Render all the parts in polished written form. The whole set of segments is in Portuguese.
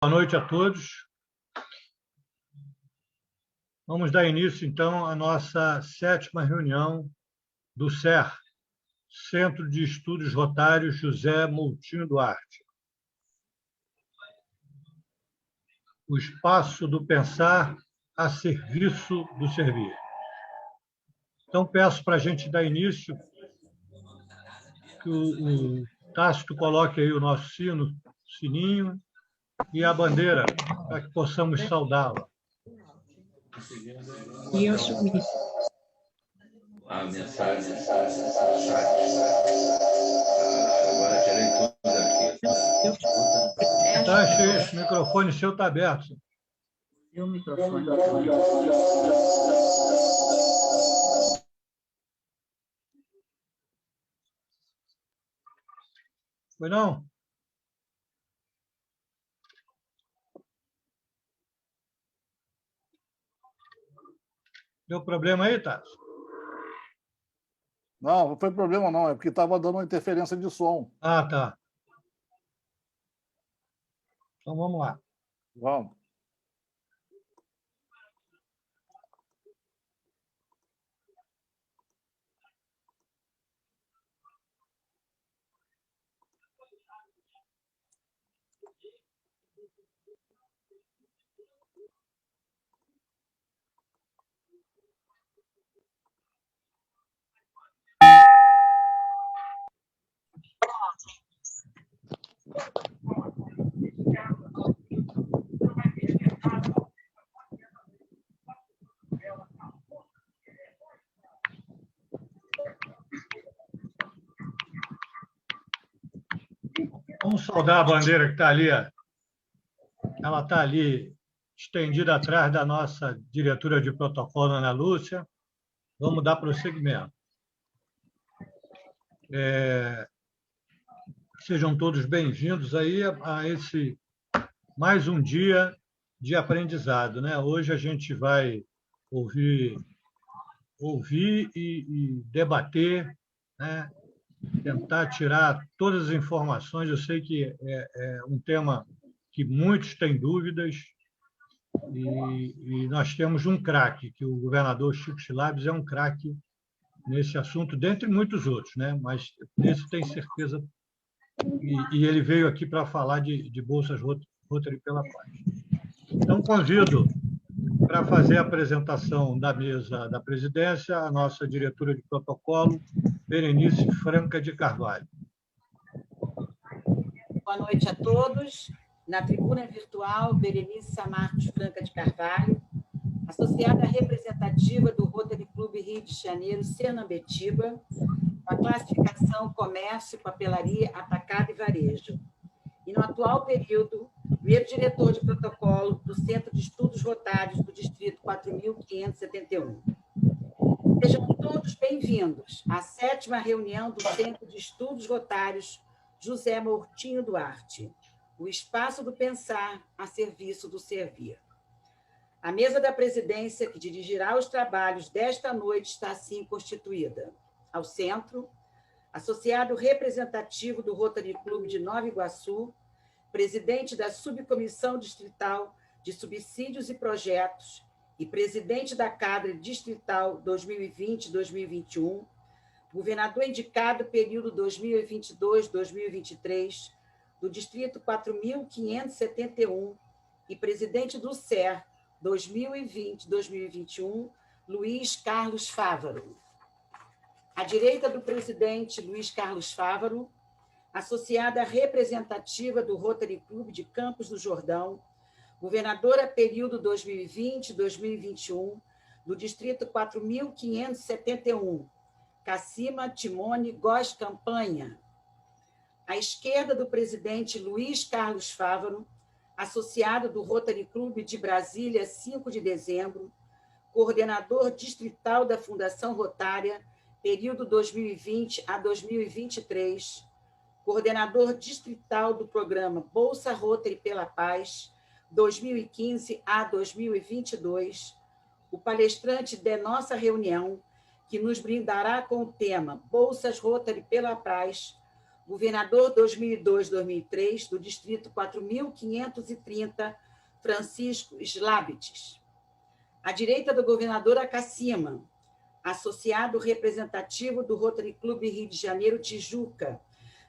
Boa noite a todos. Vamos dar início, então, à nossa 7ª reunião do CER, Centro de Estudos Rotários José Moutinho Duarte. O espaço do pensar a serviço do servir. Então, peço para a gente dar início que o Tácito coloque aí o nosso sininho e a bandeira, para que possamos saudá-la. E eu sumi. A mensagem. Agora tirei tudo aqui. Tá, esse microfone seu está aberto. E o microfone. Foi não? Deu problema aí, Tássio? Não, não foi problema não, é porque estava dando uma interferência de som. Ah, tá. Então vamos lá. Vamos. Vamos saudar a bandeira que está ali. Ela está ali estendida atrás da nossa diretora de protocolo, Ana Lúcia. Vamos dar prosseguimento. Sejam todos bem-vindos aí a esse mais um dia de aprendizado, né? Hoje a gente vai ouvir e debater, né? Tentar tirar todas as informações. Eu sei que é um tema que muitos têm dúvidas e nós temos um craque, que o governador Chico Schilabes é um craque nesse assunto, dentre muitos outros, né? Mas nesse tem certeza. E ele veio aqui para falar de bolsas Rotary pela Paz. Então, convido para fazer a apresentação da mesa da presidência a nossa diretora de protocolo, Berenice Franca de Carvalho. Boa noite a todos. Na tribuna virtual, Berenice Samartos Franca de Carvalho, associada representativa do Rotary Clube Rio de Janeiro, Senambetiba, com a classificação Comércio, Papelaria, Atacado e Varejo. E, no atual período, primeiro diretor de protocolo do Centro de Estudos Rotários do Distrito 4.571. Sejam todos bem-vindos à 7ª reunião do Centro de Estudos Rotários José Moutinho Duarte, o espaço do pensar a serviço do servir. A mesa da presidência, que dirigirá os trabalhos desta noite, está assim constituída. Ao centro, associado representativo do Rotary Clube de Nova Iguaçu, presidente da Subcomissão Distrital de Subsídios e Projetos e presidente da Cadre Distrital 2020-2021, governador indicado período 2022-2023 do Distrito 4.571 e presidente do CER 2020-2021, Luiz Carlos Fávaro. À direita do presidente Luiz Carlos Fávaro, associada representativa do Rotary Clube de Campos do Jordão, governadora período 2020-2021 do Distrito 4.571, Cacima Timone Góes Campanha. À esquerda do presidente Luiz Carlos Fávaro, associado do Rotary Clube de Brasília, 5 de dezembro, coordenador distrital da Fundação Rotária, período 2020 a 2023, coordenador distrital do programa Bolsa Rotary pela Paz, 2015 a 2022, o palestrante de nossa reunião, que nos brindará com o tema Bolsas Rotary pela Paz, governador 2002-2003 do Distrito 4.530, Francisco Slabites. À direita do governador Acacima, associado representativo do Rotary Club Rio de Janeiro, Tijuca,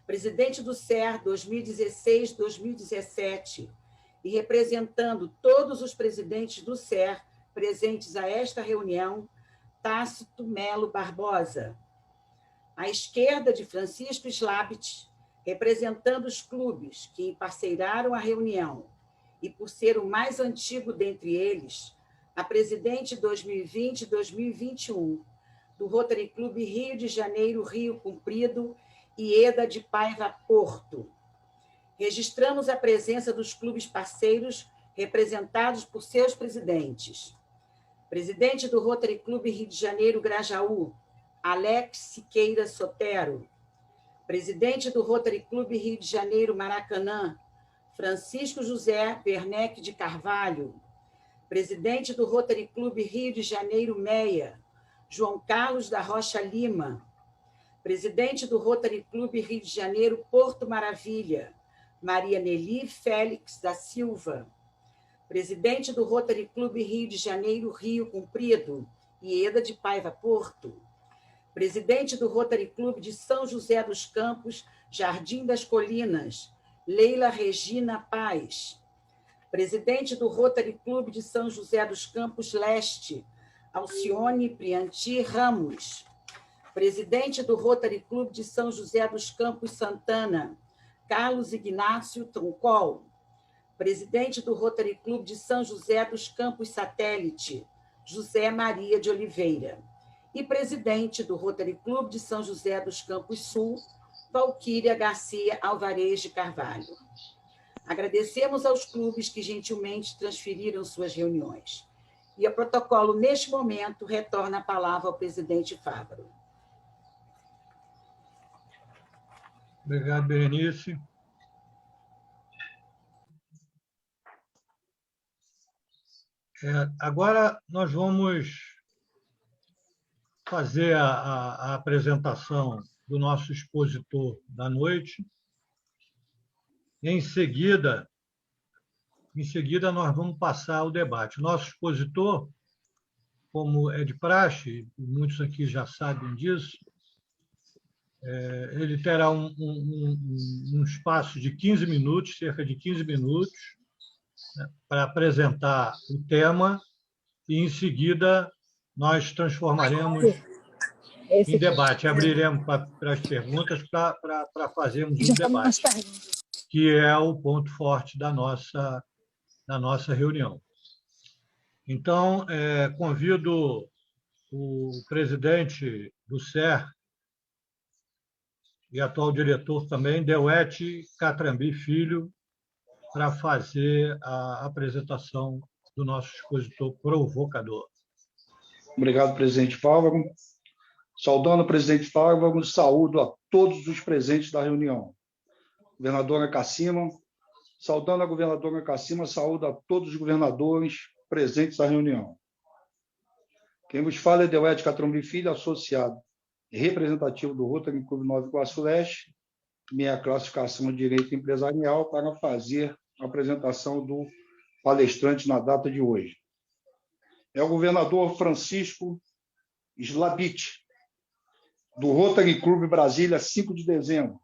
presidente do SER 2016-2017, e representando todos os presidentes do SER presentes a esta reunião, Tácito Melo Barbosa. À esquerda de Francisco Slabites, representando os clubes que emparceiraram a reunião, e por ser o mais antigo dentre eles, a presidente 2020-2021 do Rotary Club Rio de Janeiro, Rio Comprido, Ieda de Paiva Porto. Registramos a presença dos clubes parceiros representados por seus presidentes. Presidente do Rotary Club Rio de Janeiro, Grajaú, Alex Siqueira Sotero. Presidente do Rotary Club Rio de Janeiro, Maracanã, Francisco José Werneck de Carvalho. Presidente do Rotary Club Rio de Janeiro, Meia, João Carlos da Rocha Lima. Presidente do Rotary Club Rio de Janeiro, Porto Maravilha, Maria Nelly Félix da Silva. Presidente do Rotary Club Rio de Janeiro, Rio Comprido, Ieda de Paiva Porto. Presidente do Rotary Club de São José dos Campos, Jardim das Colinas, Leila Regina Paz. Presidente do Rotary Club de São José dos Campos Leste, Alcione Prianti Ramos. Presidente do Rotary Club de São José dos Campos Santana, Carlos Ignácio Troncol. Presidente do Rotary Club de São José dos Campos Satélite, José Maria de Oliveira. E presidente do Rotary Club de São José dos Campos Sul, Valquíria Garcia Alvarez de Carvalho. Agradecemos aos clubes que gentilmente transferiram suas reuniões. E o protocolo, neste momento, retorna a palavra ao presidente Fávaro. Obrigado, Berenice. Agora nós vamos fazer a apresentação do nosso expositor da noite. Em seguida, nós vamos passar ao debate. O nosso expositor, como é de praxe, muitos aqui já sabem disso, ele terá um espaço de 15 minutos, cerca de 15 minutos, né, para apresentar o tema, e, em seguida, nós transformaremos em debate, abriremos para as perguntas para fazermos um debate, que é o ponto forte da nossa reunião. Então, convido o presidente do SER e atual diretor também, Deuete Catrambi Filho, para fazer a apresentação do nosso expositor provocador. Obrigado, presidente Fávaro. Saudando o presidente Fávaro, saúdo a todos os presentes da reunião. Governadora Acacima, saudando a governadora Acacima, saúdo a todos os governadores presentes da reunião. Quem vos fala é Deuete Catrambi Filho, associado e representativo do Rotary Clube Nova Iguaçu Leste, minha classificação de Direito Empresarial, para fazer a apresentação do palestrante na data de hoje. É o governador Francisco Slabites, do Rotary Clube Brasília, 5 de dezembro.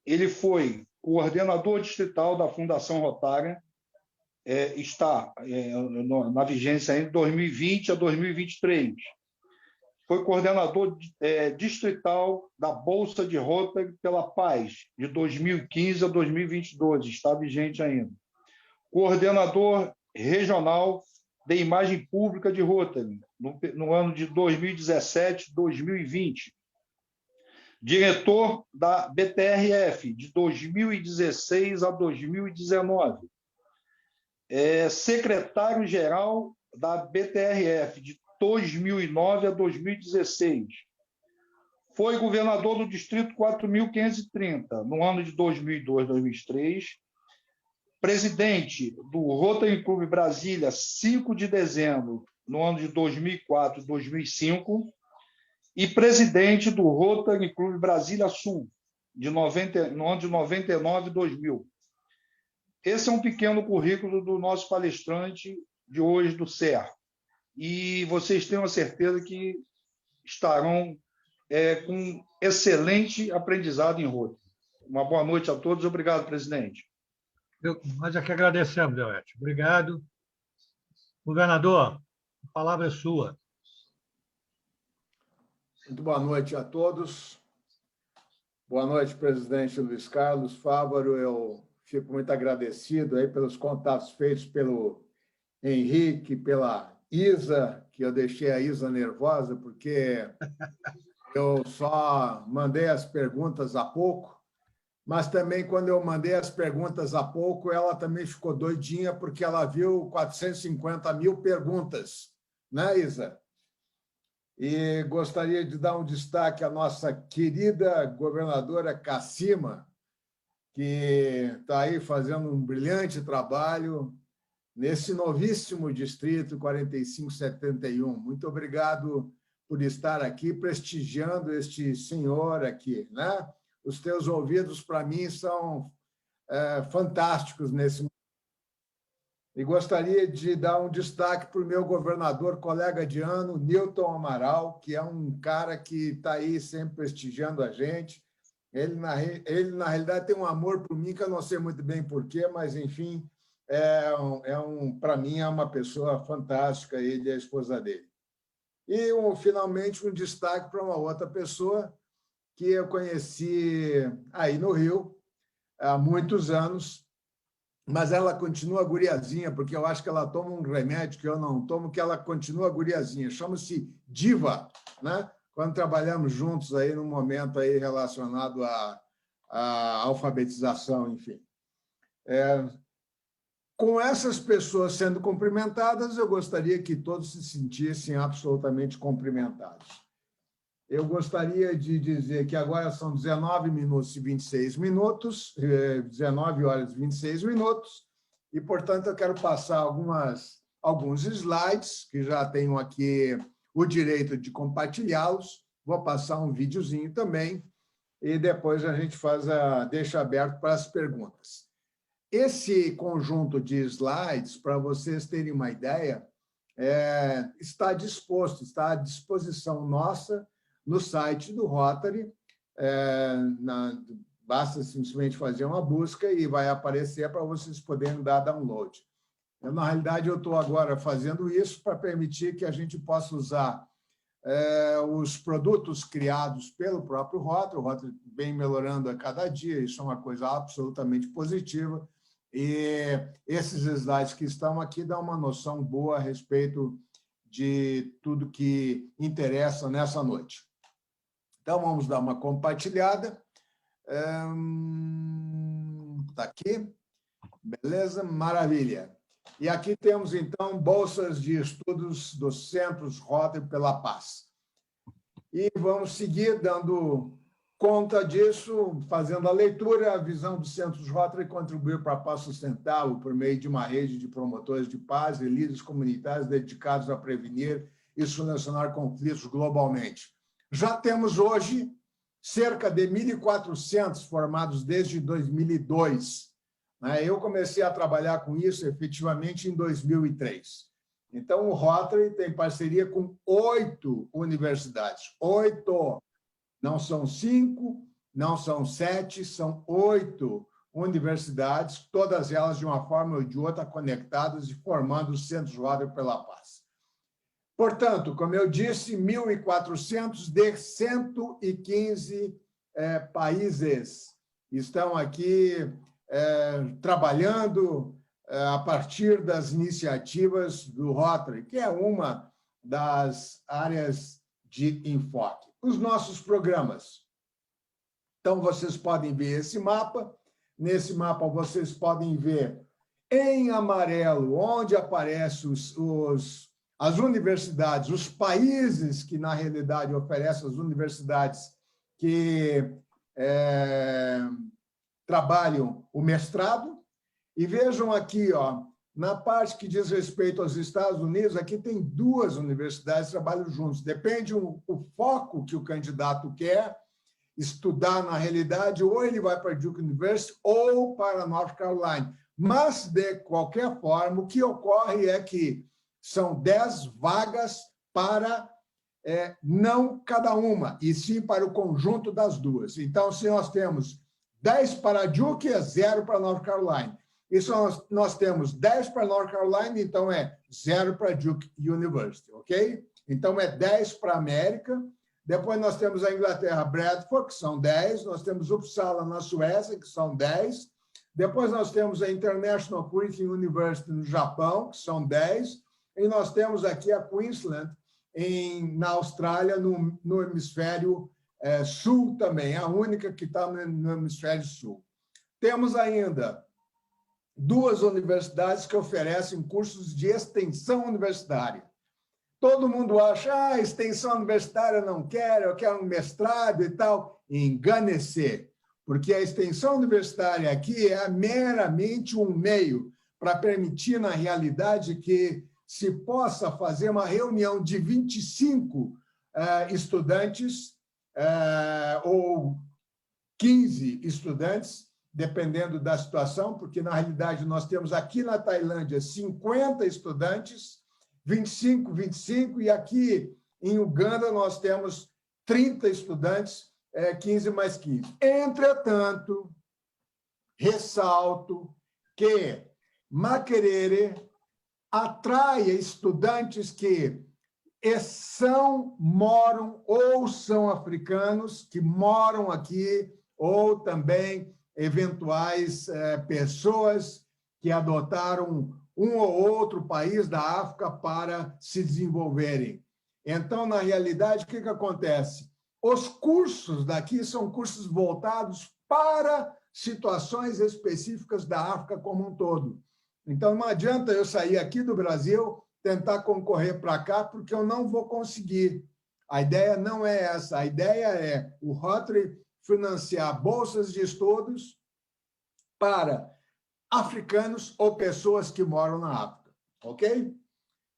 Ele foi coordenador distrital da Fundação Rotária, está na vigência entre 2020 a 2023. Foi coordenador distrital da Bolsa de Rotary pela Paz, de 2015 a 2022, está vigente ainda. Coordenador regional de imagem pública de Rotary, no ano de 2017 2020. Diretor da BTRF, de 2016 a 2019. Secretário-geral da BTRF, de 2009 a 2016. Foi governador do Distrito 4.530, no ano de 2002 2003. Presidente do Rotary Clube Brasília, 5 de dezembro, no ano de 2004 2005. E presidente do Rotary Clube Brasília Sul, no ano de 99 e 2000. Esse é um pequeno currículo do nosso palestrante de hoje, do CER. E vocês tenham a certeza que estarão com excelente aprendizado em Rotary. Uma boa noite a todos. Obrigado, presidente. Nós é que agradecemos, Deoete. Obrigado. Governador, a palavra é sua. Muito boa noite a todos. Boa noite, presidente Luiz Carlos Fávaro. Eu fico muito agradecido aí pelos contatos feitos pelo Henrique, pela Isa, que eu deixei a Isa nervosa, porque eu só mandei as perguntas há pouco, mas também, quando eu mandei as perguntas há pouco, ela também ficou doidinha, porque ela viu 450 mil perguntas, né, Isa? E gostaria de dar um destaque à nossa querida governadora Cassima, que está aí fazendo um brilhante trabalho nesse novíssimo distrito 4571. Muito obrigado por estar aqui prestigiando este senhor aqui, né? Os teus ouvidos, para mim, são fantásticos nesse momento. E gostaria de dar um destaque para o meu governador, colega de ano, Newton Amaral, que é um cara que está aí sempre prestigiando a gente. Ele, na realidade, tem um amor por mim, que eu não sei muito bem porquê, mas, enfim, para mim, é uma pessoa fantástica, ele e a esposa dele. E, finalmente, um destaque para uma outra pessoa que eu conheci aí no Rio há muitos anos, mas ela continua guriazinha, porque eu acho que ela toma um remédio que eu não tomo, que ela continua guriazinha. Chama-se Diva, né? Quando trabalhamos juntos aí num momento aí relacionado à alfabetização, enfim. Com essas pessoas sendo cumprimentadas, eu gostaria que todos se sentissem absolutamente cumprimentados. Eu gostaria de dizer que agora são 19 minutos e 26 minutos, 19 horas e 26 minutos, e, portanto, eu quero passar alguns slides, que já tenho aqui o direito de compartilhá-los. Vou passar um videozinho também, e depois a gente deixa aberto para as perguntas. Esse conjunto de slides, para vocês terem uma ideia, está à disposição nossa no site do Rotary. Basta simplesmente fazer uma busca e vai aparecer para vocês poderem dar download. Na realidade, eu estou agora fazendo isso para permitir que a gente possa usar os produtos criados pelo próprio Rotary. O Rotary vem melhorando a cada dia, isso é uma coisa absolutamente positiva. E esses slides que estão aqui dão uma noção boa a respeito de tudo que interessa nessa noite. Então, vamos dar uma compartilhada. Está aqui. Beleza? Maravilha. E aqui temos, então, bolsas de estudos dos Centros Rotary pela Paz. E vamos seguir dando conta disso, fazendo a leitura. A visão dos Centros Rotary contribuir para a paz sustentável por meio de uma rede de promotores de paz e líderes comunitários dedicados a prevenir e solucionar conflitos globalmente. Já temos hoje cerca de 1.400 formados desde 2002. Eu comecei a trabalhar com isso efetivamente em 2003. Então, o Rotary tem parceria com 8 universidades. 8, não são 5, não são 7, são 8 universidades, todas elas, de uma forma ou de outra, conectadas e formando os Centros Rotary pela Paz. Portanto, como eu disse, 1.400 de 115 países estão aqui trabalhando a partir das iniciativas do Rotary, que é uma das áreas de enfoque. Os nossos programas. Então, vocês podem ver esse mapa. Nesse mapa, vocês podem ver em amarelo onde aparecem as universidades, os países que, na realidade, oferecem as universidades que trabalham o mestrado. E vejam aqui, na parte que diz respeito aos Estados Unidos, aqui tem 2 universidades que trabalham juntos. Depende o foco que o candidato quer estudar na realidade, ou ele vai para Duke University ou para North Carolina. Mas, de qualquer forma, o que ocorre é que são 10 vagas para não cada uma, e sim para o conjunto das duas. Então, se nós temos 10 para Duke, é 0 para North Carolina. E se nós temos 10 para North Carolina, então é 0 para Duke University, ok? Então, é 10 para a América. Depois nós temos a Inglaterra, Bradford, que são 10. Nós temos Uppsala, na Suécia, que são 10. Depois nós temos a International Curtin University, no Japão, que são 10. E nós temos aqui a Queensland, na Austrália, no hemisfério sul também, a única que está no hemisfério sul. Temos ainda 2 universidades que oferecem cursos de extensão universitária. Todo mundo acha, extensão universitária não quero, eu quero um mestrado e tal. Engane-se, porque a extensão universitária aqui é meramente um meio para permitir, na realidade, que se possa fazer uma reunião de 25 estudantes ou 15 estudantes, dependendo da situação, porque, na realidade, nós temos aqui na Tailândia 50 estudantes, 25, e aqui em Uganda nós temos 30 estudantes, 15 mais 15. Entretanto, ressalto que Makerere atrai estudantes que moram ou são africanos, que moram aqui, ou também eventuais pessoas que adotaram um ou outro país da África para se desenvolverem. Então, na realidade, o que acontece? Os cursos daqui são cursos voltados para situações específicas da África como um todo. Então, não adianta eu sair aqui do Brasil, tentar concorrer para cá, porque eu não vou conseguir. A ideia não é essa. A ideia é o Rotary financiar bolsas de estudos para africanos ou pessoas que moram na África, ok?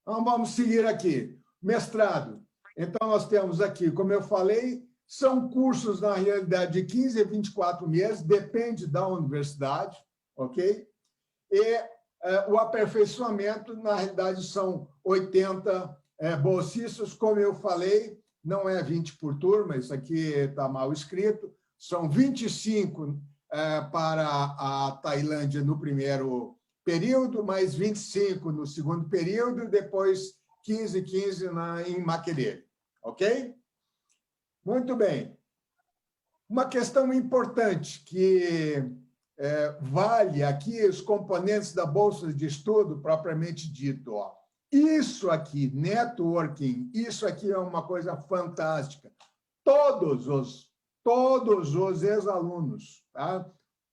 Então, vamos seguir aqui. Mestrado. Então, nós temos aqui, como eu falei, são cursos, na realidade, de 15 a 24 meses, depende da universidade, ok? E o aperfeiçoamento, na realidade, são 80 bolsistas, como eu falei, não é 20 por turma, isso aqui está mal escrito, são 25 para a Tailândia no primeiro período, mais 25 no segundo período, depois 15 em Makerere, ok? Muito bem. Uma questão importante que vale aqui os componentes da bolsa de estudo propriamente dito. Ó. Isso aqui, networking, isso aqui é uma coisa fantástica. Todos os ex-alunos, tá?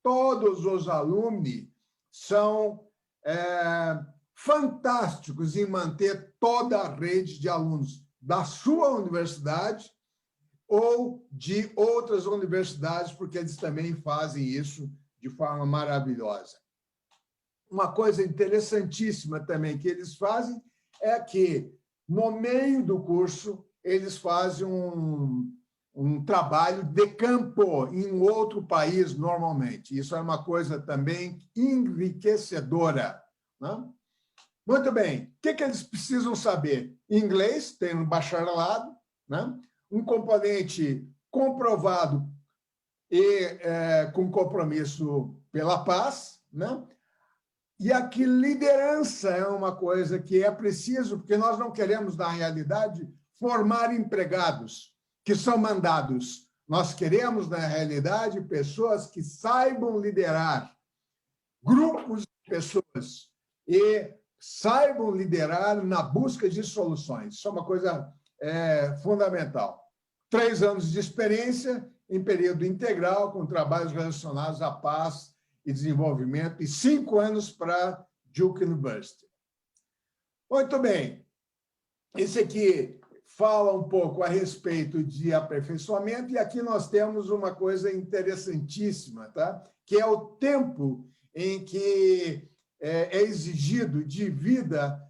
Todos os alumni são fantásticos em manter toda a rede de alunos da sua universidade ou de outras universidades, porque eles também fazem isso de forma maravilhosa. Uma coisa interessantíssima também que eles fazem é que, no meio do curso, eles fazem um trabalho de campo em outro país, normalmente. Isso é uma coisa também enriquecedora. Né? Muito bem. O que eles precisam saber? Inglês, tem um bacharelado, né? Um componente comprovado e com compromisso pela paz, né? E aqui liderança é uma coisa que é preciso, porque nós não queremos, na realidade, formar empregados que são mandados. Nós queremos, na realidade, pessoas que saibam liderar grupos de pessoas e saibam liderar na busca de soluções. Isso é uma coisa fundamental. 3 anos de experiência em período integral, com trabalhos relacionados à paz e desenvolvimento, e 5 anos para Duke University. Muito bem. Esse aqui fala um pouco a respeito de aperfeiçoamento, e aqui nós temos uma coisa interessantíssima, tá? Que é o tempo em que é exigido de vida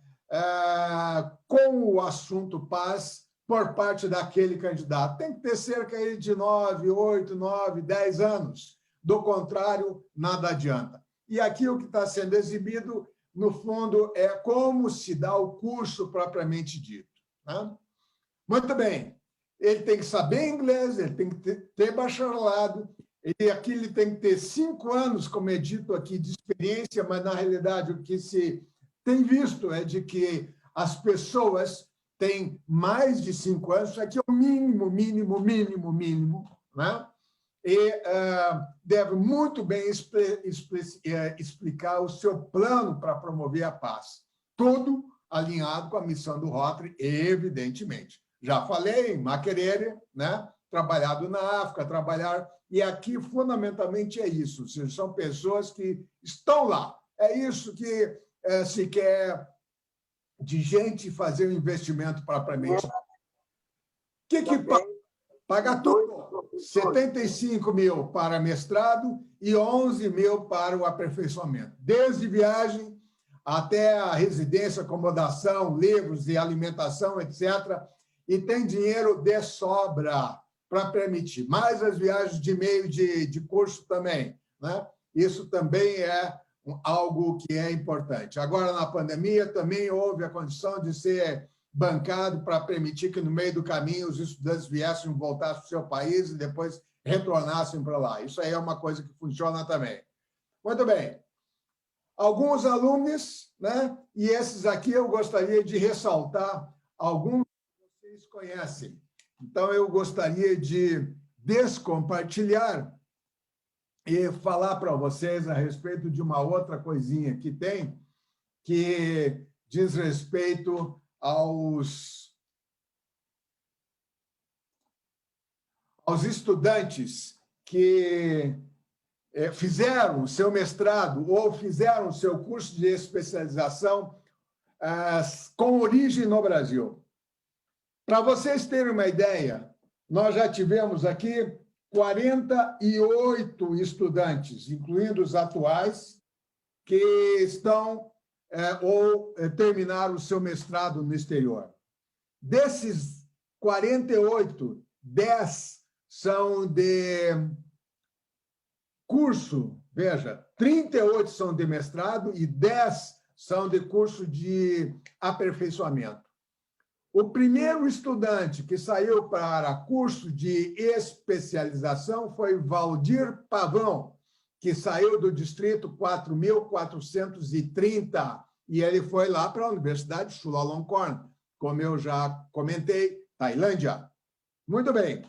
com o assunto paz por parte daquele candidato. Tem que ter cerca aí de 9, 8, 9, 10 anos. Do contrário, nada adianta. E aqui o que está sendo exibido, no fundo, é como se dá o curso propriamente dito. Né? Muito bem. Ele tem que saber inglês, ele tem que ter bacharelado, e aqui ele tem que ter 5 anos, como é dito aqui, de experiência, mas, na realidade, o que se tem visto é de que as pessoas têm mais de 5 anos, isso aqui é o mínimo, né? E deve muito bem explicar o seu plano para promover a paz. Tudo alinhado com a missão do Rotary, evidentemente. Já falei em Makerere, né? Trabalhado na África, e aqui, fundamentalmente, é isso. Ou seja, são pessoas que estão lá. É isso que se quer de gente fazer um investimento propriamente. O que paga? Paga tudo. 75 mil para mestrado e 11 mil para o aperfeiçoamento. Desde viagem até a residência, acomodação, livros e alimentação, etc. E tem dinheiro de sobra para permitir. Mais as viagens de meio de curso também. Né? Isso também é algo que é importante. Agora, na pandemia, também houve a condição de ser bancado para permitir que, no meio do caminho, os estudantes viessem, voltassem para o seu país e depois retornassem para lá. Isso aí é uma coisa que funciona também. Muito bem. Alguns alunos, né? E esses aqui eu gostaria de ressaltar alguns que vocês conhecem. Então, eu gostaria de descompartilhar e falar para vocês a respeito de uma outra coisinha que tem, que diz respeito aos estudantes que fizeram o seu mestrado ou fizeram o seu curso de especialização com origem no Brasil. Para vocês terem uma ideia, nós já tivemos aqui 48 estudantes, incluindo os atuais, que estão ou terminaram o seu mestrado no exterior. Desses 48, 10 são de curso, veja, 38 são de mestrado e 10 são de curso de aperfeiçoamento. O primeiro estudante que saiu para curso de especialização foi Valdir Pavão, que saiu do distrito 4.430, e ele foi lá para a Universidade Chulalongkorn, como eu já comentei, Tailândia. Muito bem.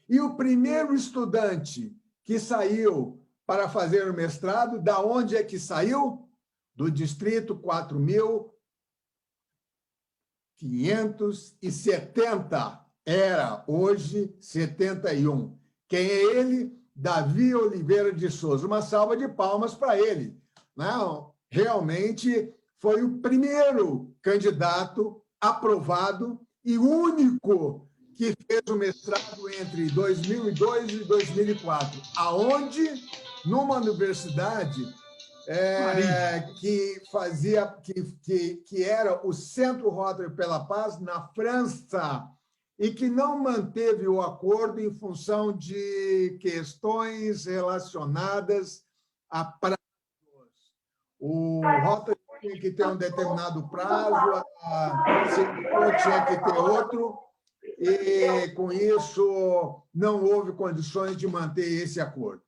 E o primeiro estudante que saiu para fazer o mestrado, da onde é que saiu? Do distrito 4.570. Era hoje 71. Quem é ele? Davi Oliveira de Souza. Uma salva de palmas para ele. Não, realmente foi o primeiro candidato aprovado e único que fez o mestrado entre 2002 e 2004. Aonde? Numa universidade que fazia, que era o Centro Rotary pela Paz, na França, e que não manteve o acordo em função de questões relacionadas a prazos. O Rotary tinha que ter um determinado prazo, a CEPICO tinha que ter outro, e, com isso, não houve condições de manter esse acordo.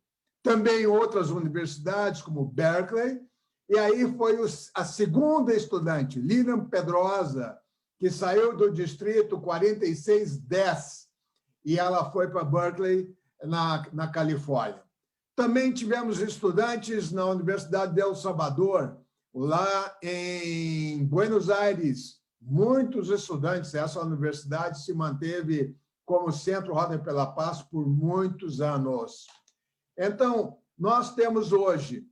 Também outras universidades, como Berkeley, e aí foi a segunda estudante, Lilian Pedrosa, que saiu do distrito 4610, e ela foi para Berkeley, na Califórnia. Também tivemos estudantes na Universidade de El Salvador, lá em Buenos Aires, muitos estudantes. Essa universidade se manteve como Centro Rotary pela Paz por muitos anos. Então, nós temos hoje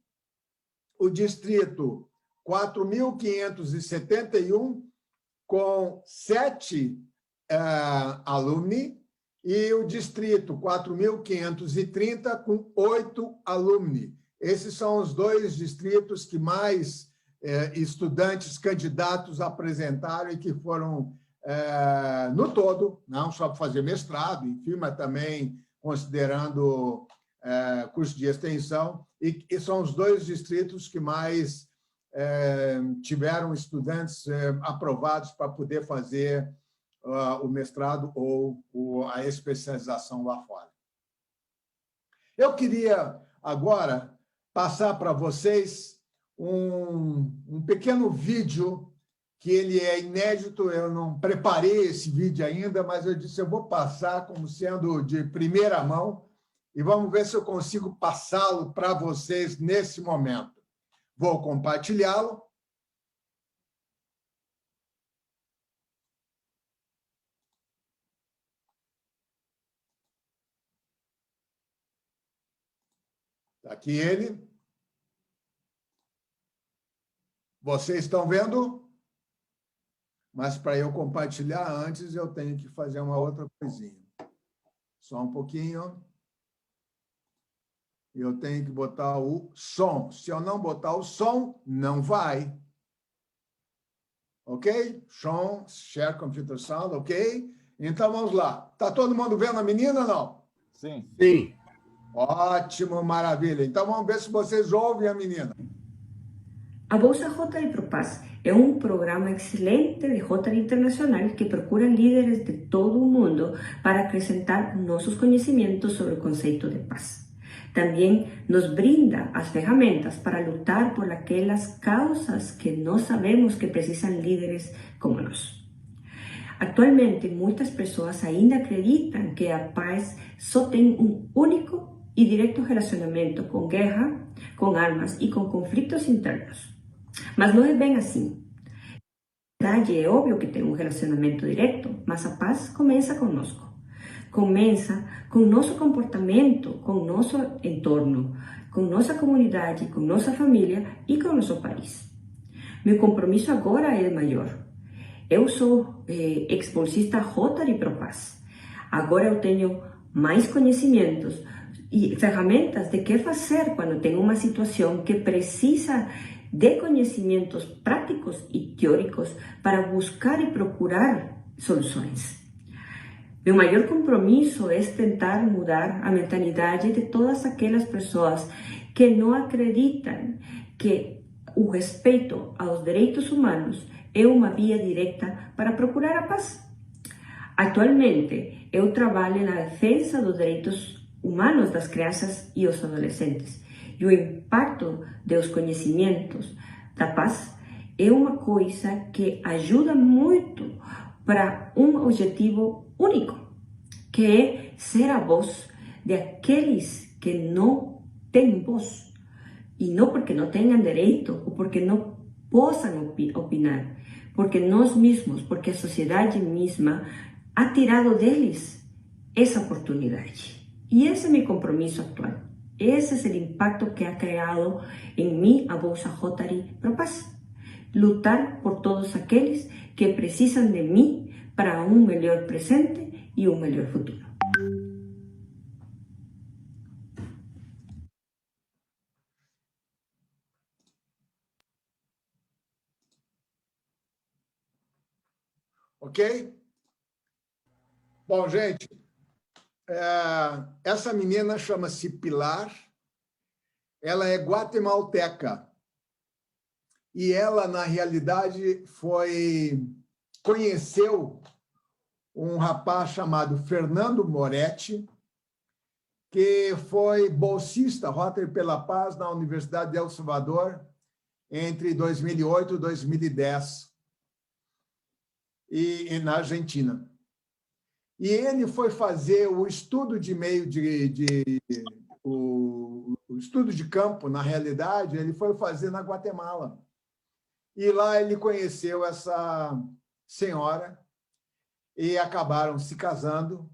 o distrito 4.571, com 7 alumni, e o distrito 4.530, com 8 alumni. Esses são os dois distritos que mais estudantes candidatos apresentaram e que foram no todo, não só para fazer mestrado, enfim, mas também considerando curso de extensão, e são os 2 distritos que mais tiveram estudantes aprovados para poder fazer o mestrado ou a especialização lá fora. Eu queria agora passar para vocês um pequeno vídeo que ele é inédito, eu não preparei esse vídeo ainda, mas eu disse, eu vou passar como sendo de primeira mão e vamos ver se eu consigo passá-lo para vocês nesse momento. Vou compartilhá-lo. Está aqui ele. Vocês estão vendo? Mas para eu compartilhar antes, eu tenho que fazer uma outra coisinha. Só um pouquinho. Eu tenho que botar o som. Se eu não botar o som, não vai. Ok? Som, share computer sound, ok? Então, vamos lá. Está todo mundo vendo a menina ou não? Sim. Sim. Ótimo, maravilha. Então, vamos ver se vocês ouvem a menina. A Bolsa Rotary ProPaz é um programa excelente de Rotary Internacional que procura líderes de todo o mundo para acrescentar nossos conhecimentos sobre o conceito de paz. Também nos brinda as ferramentas para lutar por aquelas causas que nós sabemos que precisam líderes como nós. Atualmente, muitas pessoas ainda acreditam que a paz só tem um único e direto relacionamento com guerra, com armas e com conflitos internos. Mas não é bem assim. Na verdade, é óbvio que tem um relacionamento direto, mas a paz começa conosco. Começa com nosso comportamento, com nosso entorno, com nossa comunidade, com nossa família e com nosso país. Meu compromisso agora é maior. Eu sou ex-bolsista Rotary ProPaz. Agora eu tenho mais conhecimentos e ferramentas de que fazer quando tem uma situação que precisa de conhecimentos práticos e teóricos para buscar e procurar soluções. Meu maior compromisso é tentar mudar a mentalidade de todas aquelas pessoas que não acreditam que o respeito aos direitos humanos é uma via direta para procurar a paz. Atualmente, eu trabalho na defesa dos direitos humanos das crianças e os adolescentes. E o impacto dos conhecimentos da paz é uma coisa que ajuda muito para um objetivo único, que é ser a voz de aqueles que não têm voz. E não porque não tenham direito ou porque não possam opinar, porque nós mesmos, porque a sociedade mesma ha tirado deles essa oportunidade. E esse é meu compromisso atual. Esse é o impacto que ha criado em mim a Bolsa Rotary ProPaz. Lutar por todos aqueles que precisam de mim para um melhor presente e um melhor futuro. Ok? Bom, gente, essa menina chama-se Pilar, ela é guatemalteca e ela, na realidade, conheceu um rapaz chamado Fernando Moretti, que foi bolsista Rotary pela Paz na Universidade de El Salvador entre 2008 e 2010, e na Argentina. E ele foi fazer o estudo de o estudo de campo, na realidade, ele foi fazer na Guatemala. E lá ele conheceu essa senhora e acabaram se casando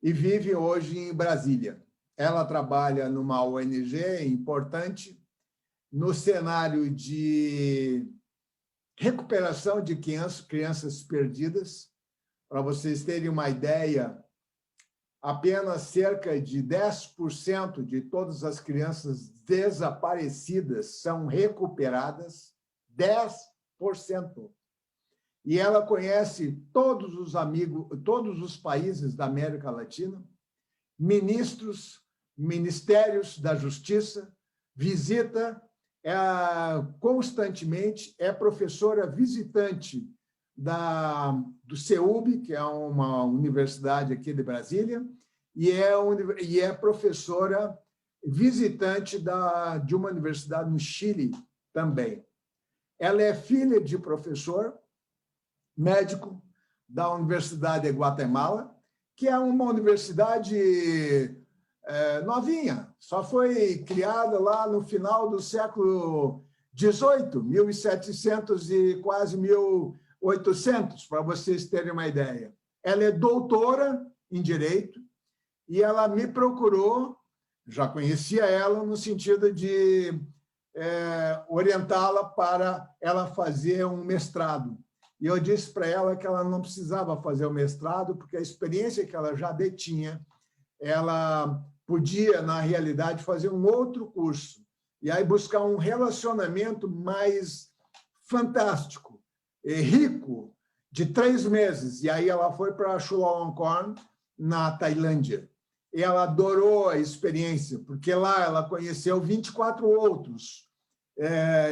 e vive hoje em Brasília. Ela trabalha numa ONG importante no cenário de recuperação de crianças perdidas. Para vocês terem uma ideia, apenas cerca de 10% de todas as crianças desaparecidas são recuperadas, 10%. e ela conhece todos os amigos, todos os países da América Latina, ministros, ministérios da Justiça, visita constantemente, é professora visitante do CEUB, que é uma universidade aqui de Brasília, e é professora visitante de uma universidade no Chile também. Ela é filha de professor médico da Universidade de Guatemala, que é uma universidade novinha, só foi criada lá no final do século XVIII, 1700 e quase 1800, para vocês terem uma ideia. Ela é doutora em Direito e ela me procurou, já conhecia ela, no sentido de orientá-la para ela fazer um mestrado. E eu disse para ela que ela não precisava fazer o mestrado, porque a experiência que ela já detinha, ela podia, na realidade, fazer um outro curso, e aí buscar um relacionamento mais fantástico, rico, de 3 meses. E aí ela foi para Chulalongkorn, na Tailândia. E ela adorou a experiência, porque lá ela conheceu 24 outros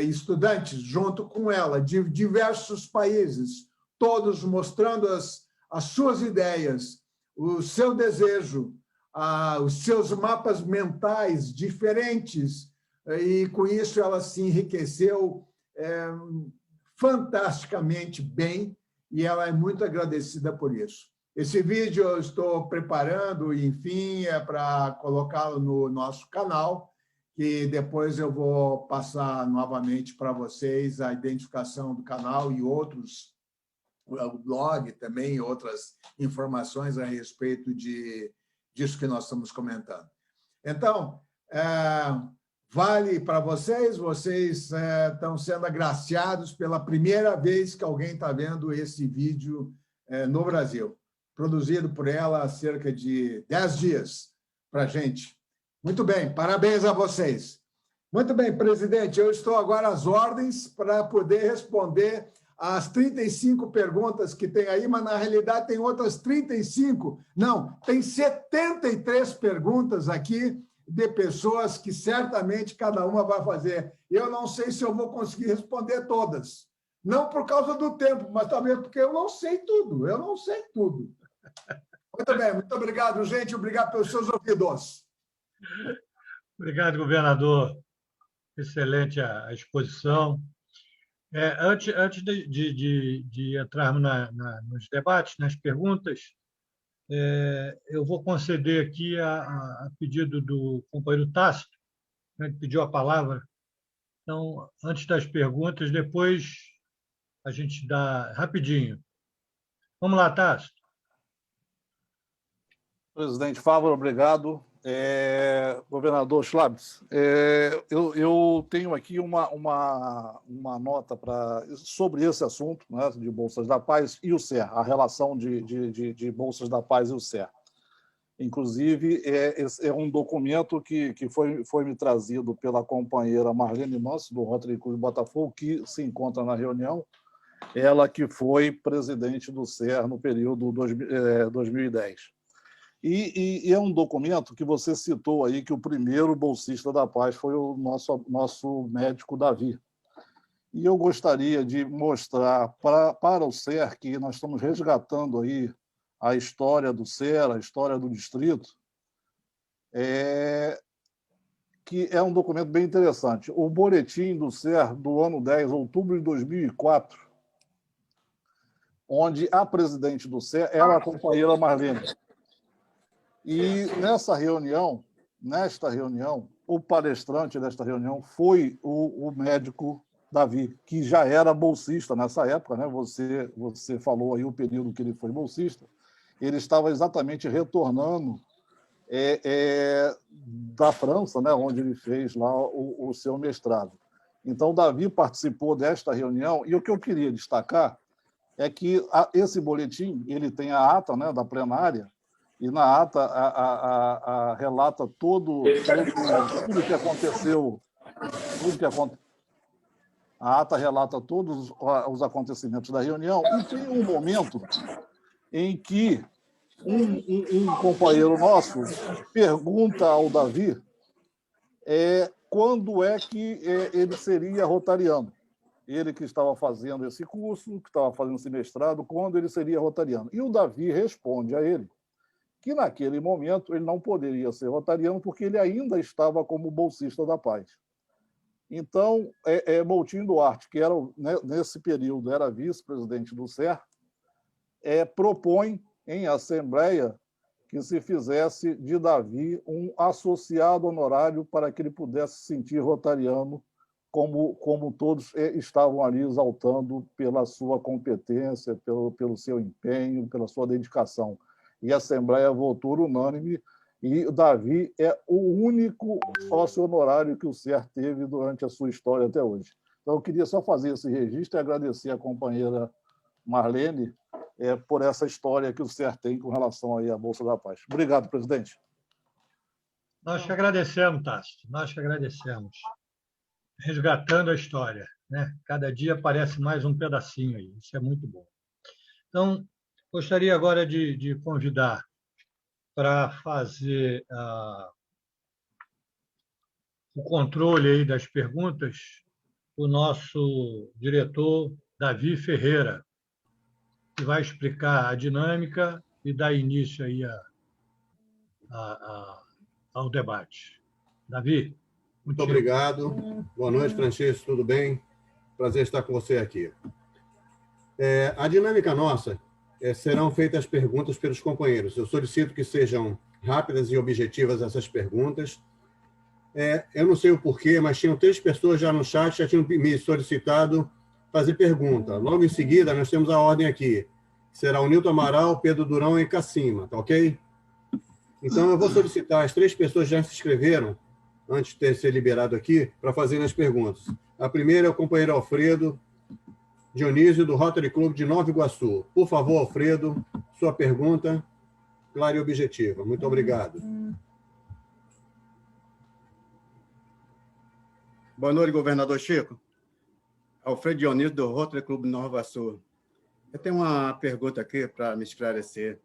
estudantes junto com ela, de diversos países, todos mostrando as suas ideias, o seu desejo, os seus mapas mentais diferentes, e com isso ela se enriqueceu fantasticamente bem, e ela é muito agradecida por isso. Esse vídeo eu estou preparando, enfim, para colocá-lo no nosso canal, que depois eu vou passar novamente para vocês a identificação do canal e outros, o blog também, outras informações a respeito disso que nós estamos comentando. Então, vale para vocês estão sendo agraciados pela primeira vez que alguém está vendo esse vídeo no Brasil, produzido por ela há cerca de 10 dias para a gente. Muito bem, parabéns a vocês. Muito bem, presidente, eu estou agora às ordens para poder responder as 35 perguntas que tem aí, mas, na realidade, tem outras 35. Não, tem 73 perguntas aqui de pessoas que certamente cada uma vai fazer. Eu não sei se eu vou conseguir responder todas. Não por causa do tempo, mas também porque eu não sei tudo. Muito bem, muito obrigado, gente. Obrigado pelos seus ouvidos. Obrigado, governador. Excelente a exposição. Antes de entrarmos nos debates, nas perguntas, eu vou conceder aqui a pedido do companheiro Tácito, né, que pediu a palavra. Então, antes das perguntas, depois a gente dá rapidinho. Vamos lá, Tácito. Presidente Fávaro, obrigado. Governador Schlabs, eu tenho aqui uma nota sobre esse assunto, né, de Bolsas da Paz e o SER, a relação de Bolsas da Paz e o SER. Inclusive, é um documento que foi me trazido pela companheira Marlene Manso, do Rotary Club de Botafogo, que se encontra na reunião, ela que foi presidente do SER no período 2010. E é um documento que você citou aí, que o primeiro bolsista da paz foi o nosso médico Davi. E eu gostaria de mostrar para o SER que nós estamos resgatando aí a história do SER, a história do distrito, que é um documento bem interessante. O boletim do SER do ano 10, outubro de 2004, onde a presidente do SER era a companheira Marlene. E nesta reunião, o palestrante desta reunião foi o médico Davi, que já era bolsista nessa época, né? Você falou aí o período que ele foi bolsista. Ele estava exatamente retornando da França, né? Onde ele fez lá o seu mestrado. Então, Davi participou desta reunião, e o que eu queria destacar é que esse boletim ele tem a ata, né, da plenária, e na ata relata tudo que aconteceu, A ata relata todos os acontecimentos da reunião e tem um momento em que um companheiro nosso pergunta ao Davi quando é que ele seria rotariano. Ele que estava fazendo esse curso, que estava fazendo esse mestrado, quando ele seria rotariano. E o Davi responde a ele que, naquele momento, ele não poderia ser rotariano porque ele ainda estava como bolsista da Paz. Então, Moutinho Duarte, que era, nesse período era vice-presidente do CER, propõe em assembleia que se fizesse de Davi um associado honorário para que ele pudesse se sentir rotariano, como todos estavam ali exaltando pela sua competência, pelo seu empenho, pela sua dedicação. E a Assembleia votou unânime, e o Davi é o único sócio honorário que o CER teve durante a sua história até hoje. Então, eu queria só fazer esse registro e agradecer a companheira Marlene por essa história que o CER tem com relação aí à Bolsa da Paz. Obrigado, presidente. Nós que agradecemos, Tássio, nós que agradecemos. Resgatando a história, né? Cada dia aparece mais um pedacinho aí, isso é muito bom. Então, gostaria agora de convidar para fazer o controle aí das perguntas o nosso diretor, Davi Ferreira, que vai explicar a dinâmica e dar início aí ao debate. Davi? Muito obrigado. Boa noite, Francisco, tudo bem? Prazer estar com você aqui. A dinâmica nossa serão feitas perguntas pelos companheiros. Eu solicito que sejam rápidas e objetivas essas perguntas. Eu não sei o porquê, mas tinham 3 pessoas já no chat, já tinham me solicitado fazer pergunta. Logo em seguida, nós temos a ordem aqui. Será o Nilton Amaral, Pedro Durão e Cassima, tá ok? Então, eu vou solicitar, as 3 pessoas já se inscreveram, antes de ser liberado aqui, para fazerem as perguntas. A primeira é o companheiro Alfredo Dionísio, do Rotary Club de Nova Iguaçu. Por favor, Alfredo, sua pergunta clara e objetiva. Muito obrigado. Boa noite, governador Chico. Alfredo Dionísio, do Rotary Club de Nova Iguaçu. Eu tenho uma pergunta aqui para me esclarecer.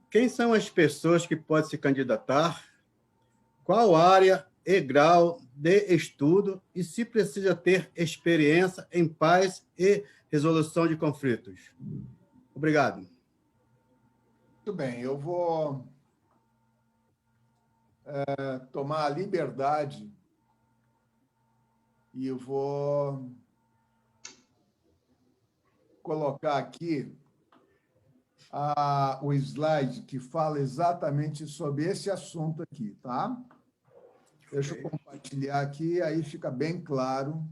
Quem são as pessoas que podem se candidatar? Qual área e grau de estudo e se precisa ter experiência em paz e resolução de conflitos? Obrigado. Muito bem, eu vou tomar a liberdade e eu vou colocar aqui o slide que fala exatamente sobre esse assunto aqui, tá? Deixa eu compartilhar aqui, aí fica bem claro.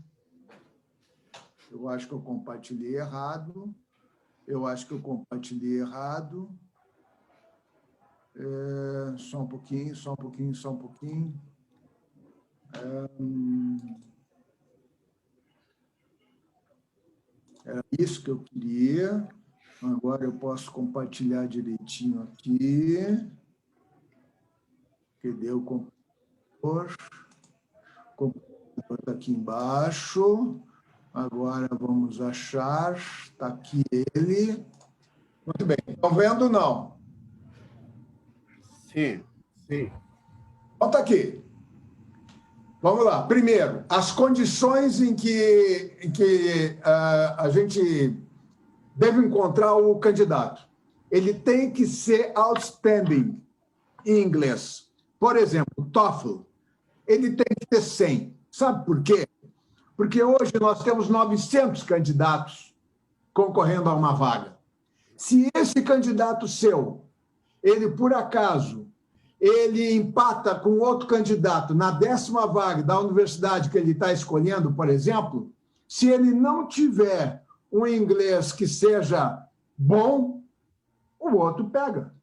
Eu acho que eu compartilhei errado. Só um pouquinho. Era isso que eu queria. Agora eu posso compartilhar direitinho aqui. Cadê o computador? O computador está aqui embaixo. Agora vamos achar. Está aqui ele. Muito bem. Estão vendo ou não? Sim. Então está aqui. Vamos lá. Primeiro, as condições em que a gente deve encontrar o candidato. Ele tem que ser outstanding em inglês. Por exemplo, TOEFL, ele tem que ter 100. Sabe por quê? Porque hoje nós temos 900 candidatos concorrendo a uma vaga. Se esse candidato seu, ele por acaso, ele empata com outro candidato na 10ª vaga da universidade que ele está escolhendo, por exemplo, se ele não tiver um inglês que seja bom, o outro pega.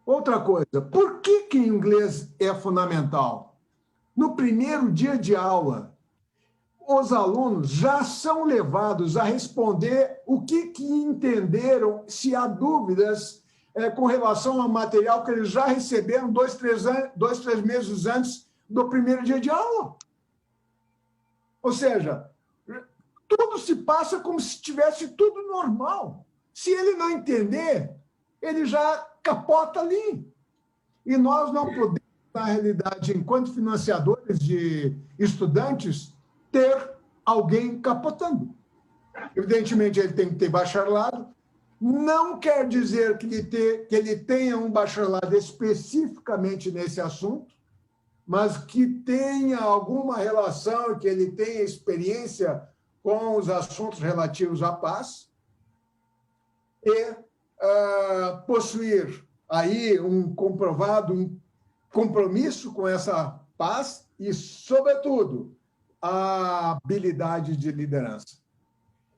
Outra coisa, por que inglês é fundamental? No primeiro dia de aula, os alunos já são levados a responder o que entenderam, se há dúvidas com relação ao material que eles já receberam 2, 3 meses antes do primeiro dia de aula. Ou seja, tudo se passa como se tivesse tudo normal. Se ele não entender, ele já capota ali. E nós não podemos, na realidade, enquanto financiadores de estudantes, ter alguém capotando. Evidentemente, ele tem que ter bacharelado. Não quer dizer que ele tenha um bacharelado especificamente nesse assunto, mas que tenha alguma relação, que ele tenha experiência com os assuntos relativos à paz e possuir aí um comprovado compromisso com essa paz e, sobretudo, a habilidade de liderança.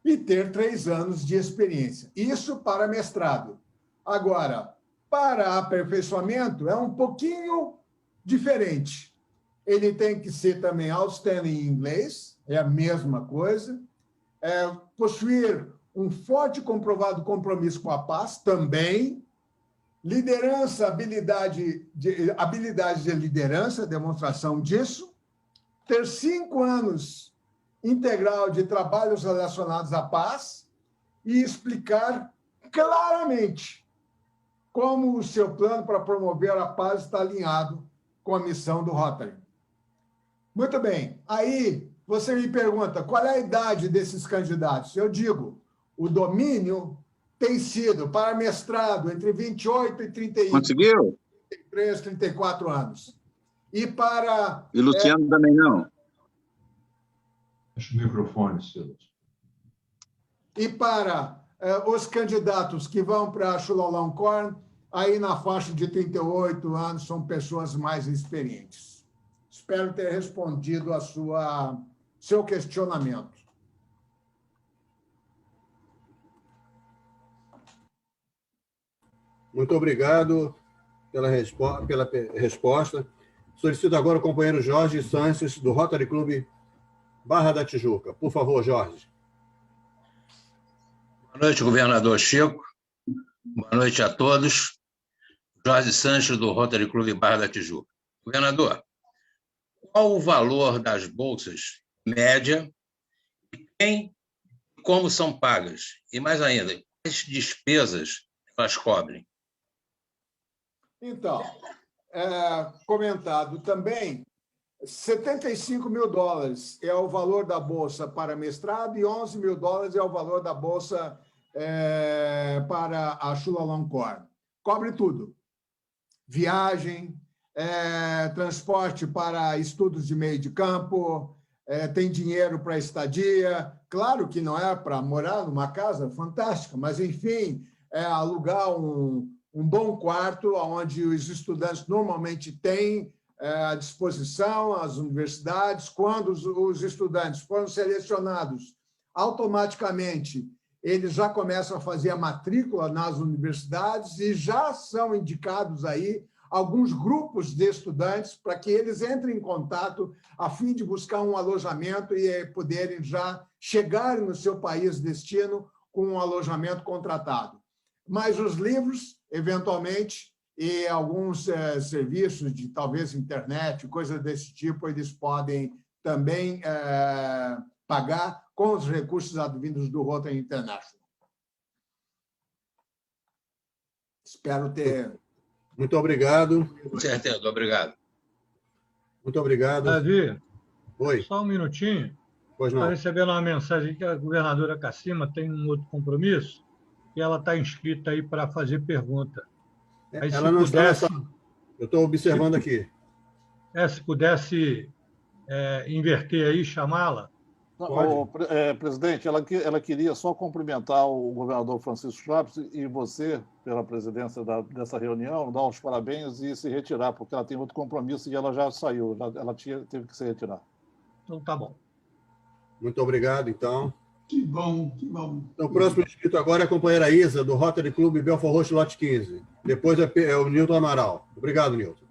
E ter 3 anos de experiência. Isso para mestrado. Agora, para aperfeiçoamento, é um pouquinho diferente. Ele tem que ser também outstanding em inglês, é a mesma coisa. Possuir um forte e comprovado compromisso com a paz, também. Liderança, habilidade de liderança, demonstração disso. Ter 5 anos integral de trabalhos relacionados à paz e explicar claramente como o seu plano para promover a paz está alinhado com a missão do Rotary. Muito bem. Aí você me pergunta qual é a idade desses candidatos. Eu digo, o domínio tem sido para mestrado entre 28 e 31. Conseguiu? 33, 34 anos. E para... E Luciano também não? Deixa o microfone, Silas. E para os candidatos que vão para a Chulalongkorn, aí na faixa de 38 anos, são pessoas mais experientes. Espero ter respondido a seu questionamento. Muito obrigado pela resposta. Solicito agora o companheiro Jorge Sanches, do Rotary Clube Barra da Tijuca. Por favor, Jorge. Boa noite, governador Chico. Boa noite a todos. Jorge Sanches, do Rotary Clube Barra da Tijuca. Governador, qual o valor das bolsas média e quem e como são pagas? E mais ainda, quais despesas elas cobrem? Então, comentado também, $75 mil é o valor da bolsa para mestrado e $11 mil é o valor da bolsa para a Chulalongkorn. Cobre tudo. Viagem, transporte para estudos de meio de campo, tem dinheiro para estadia. Claro que não é para morar numa casa fantástica, mas, enfim, alugar um bom quarto onde os estudantes normalmente têm à disposição, as universidades. Quando os estudantes foram selecionados, automaticamente eles já começam a fazer a matrícula nas universidades e já são indicados aí alguns grupos de estudantes para que eles entrem em contato a fim de buscar um alojamento e poderem já chegar no seu país de destino com um alojamento contratado. Mas os livros, eventualmente, e alguns serviços de, talvez, internet, coisas desse tipo, eles podem também pagar com os recursos advindos do Rotary International. Espero ter... Muito obrigado. Com certeza, obrigado. Muito obrigado. Davi, Oi. Só um minutinho. Pois não. Estou recebendo uma mensagem que a governadora Cassima tem um outro compromisso e ela está inscrita aí para fazer pergunta. Aí, ela não pudesse, está... Eu estou observando aqui. Se pudesse inverter aí, chamá-la. Presidente, ela queria só cumprimentar o governador Francisco Chaves e você pela presidência dessa reunião, dar os parabéns e se retirar, porque ela tem outro compromisso e ela já saiu, ela teve que se retirar. Então, tá bom. Muito obrigado, então. Que bom, que bom. Então, o próximo inscrito agora é a companheira Isa, do Rotary Clube Belfort Roxo, lote 15. Depois é o Nilton Amaral. Obrigado, Nilton.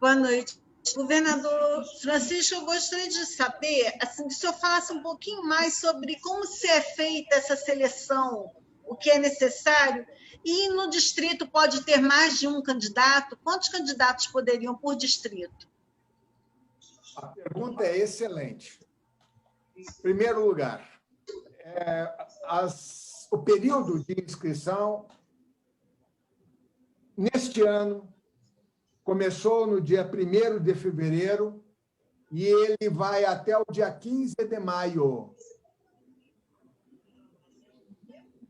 Boa noite. Governador Francisco, eu gostaria de saber, assim, que o senhor falasse um pouquinho mais sobre como se é feita essa seleção, o que é necessário, e no distrito pode ter mais de um candidato? Quantos candidatos poderiam por distrito? A pergunta é excelente. Em primeiro lugar, o período de inscrição, neste ano, começou no dia 1º de fevereiro e ele vai até o dia 15 de maio.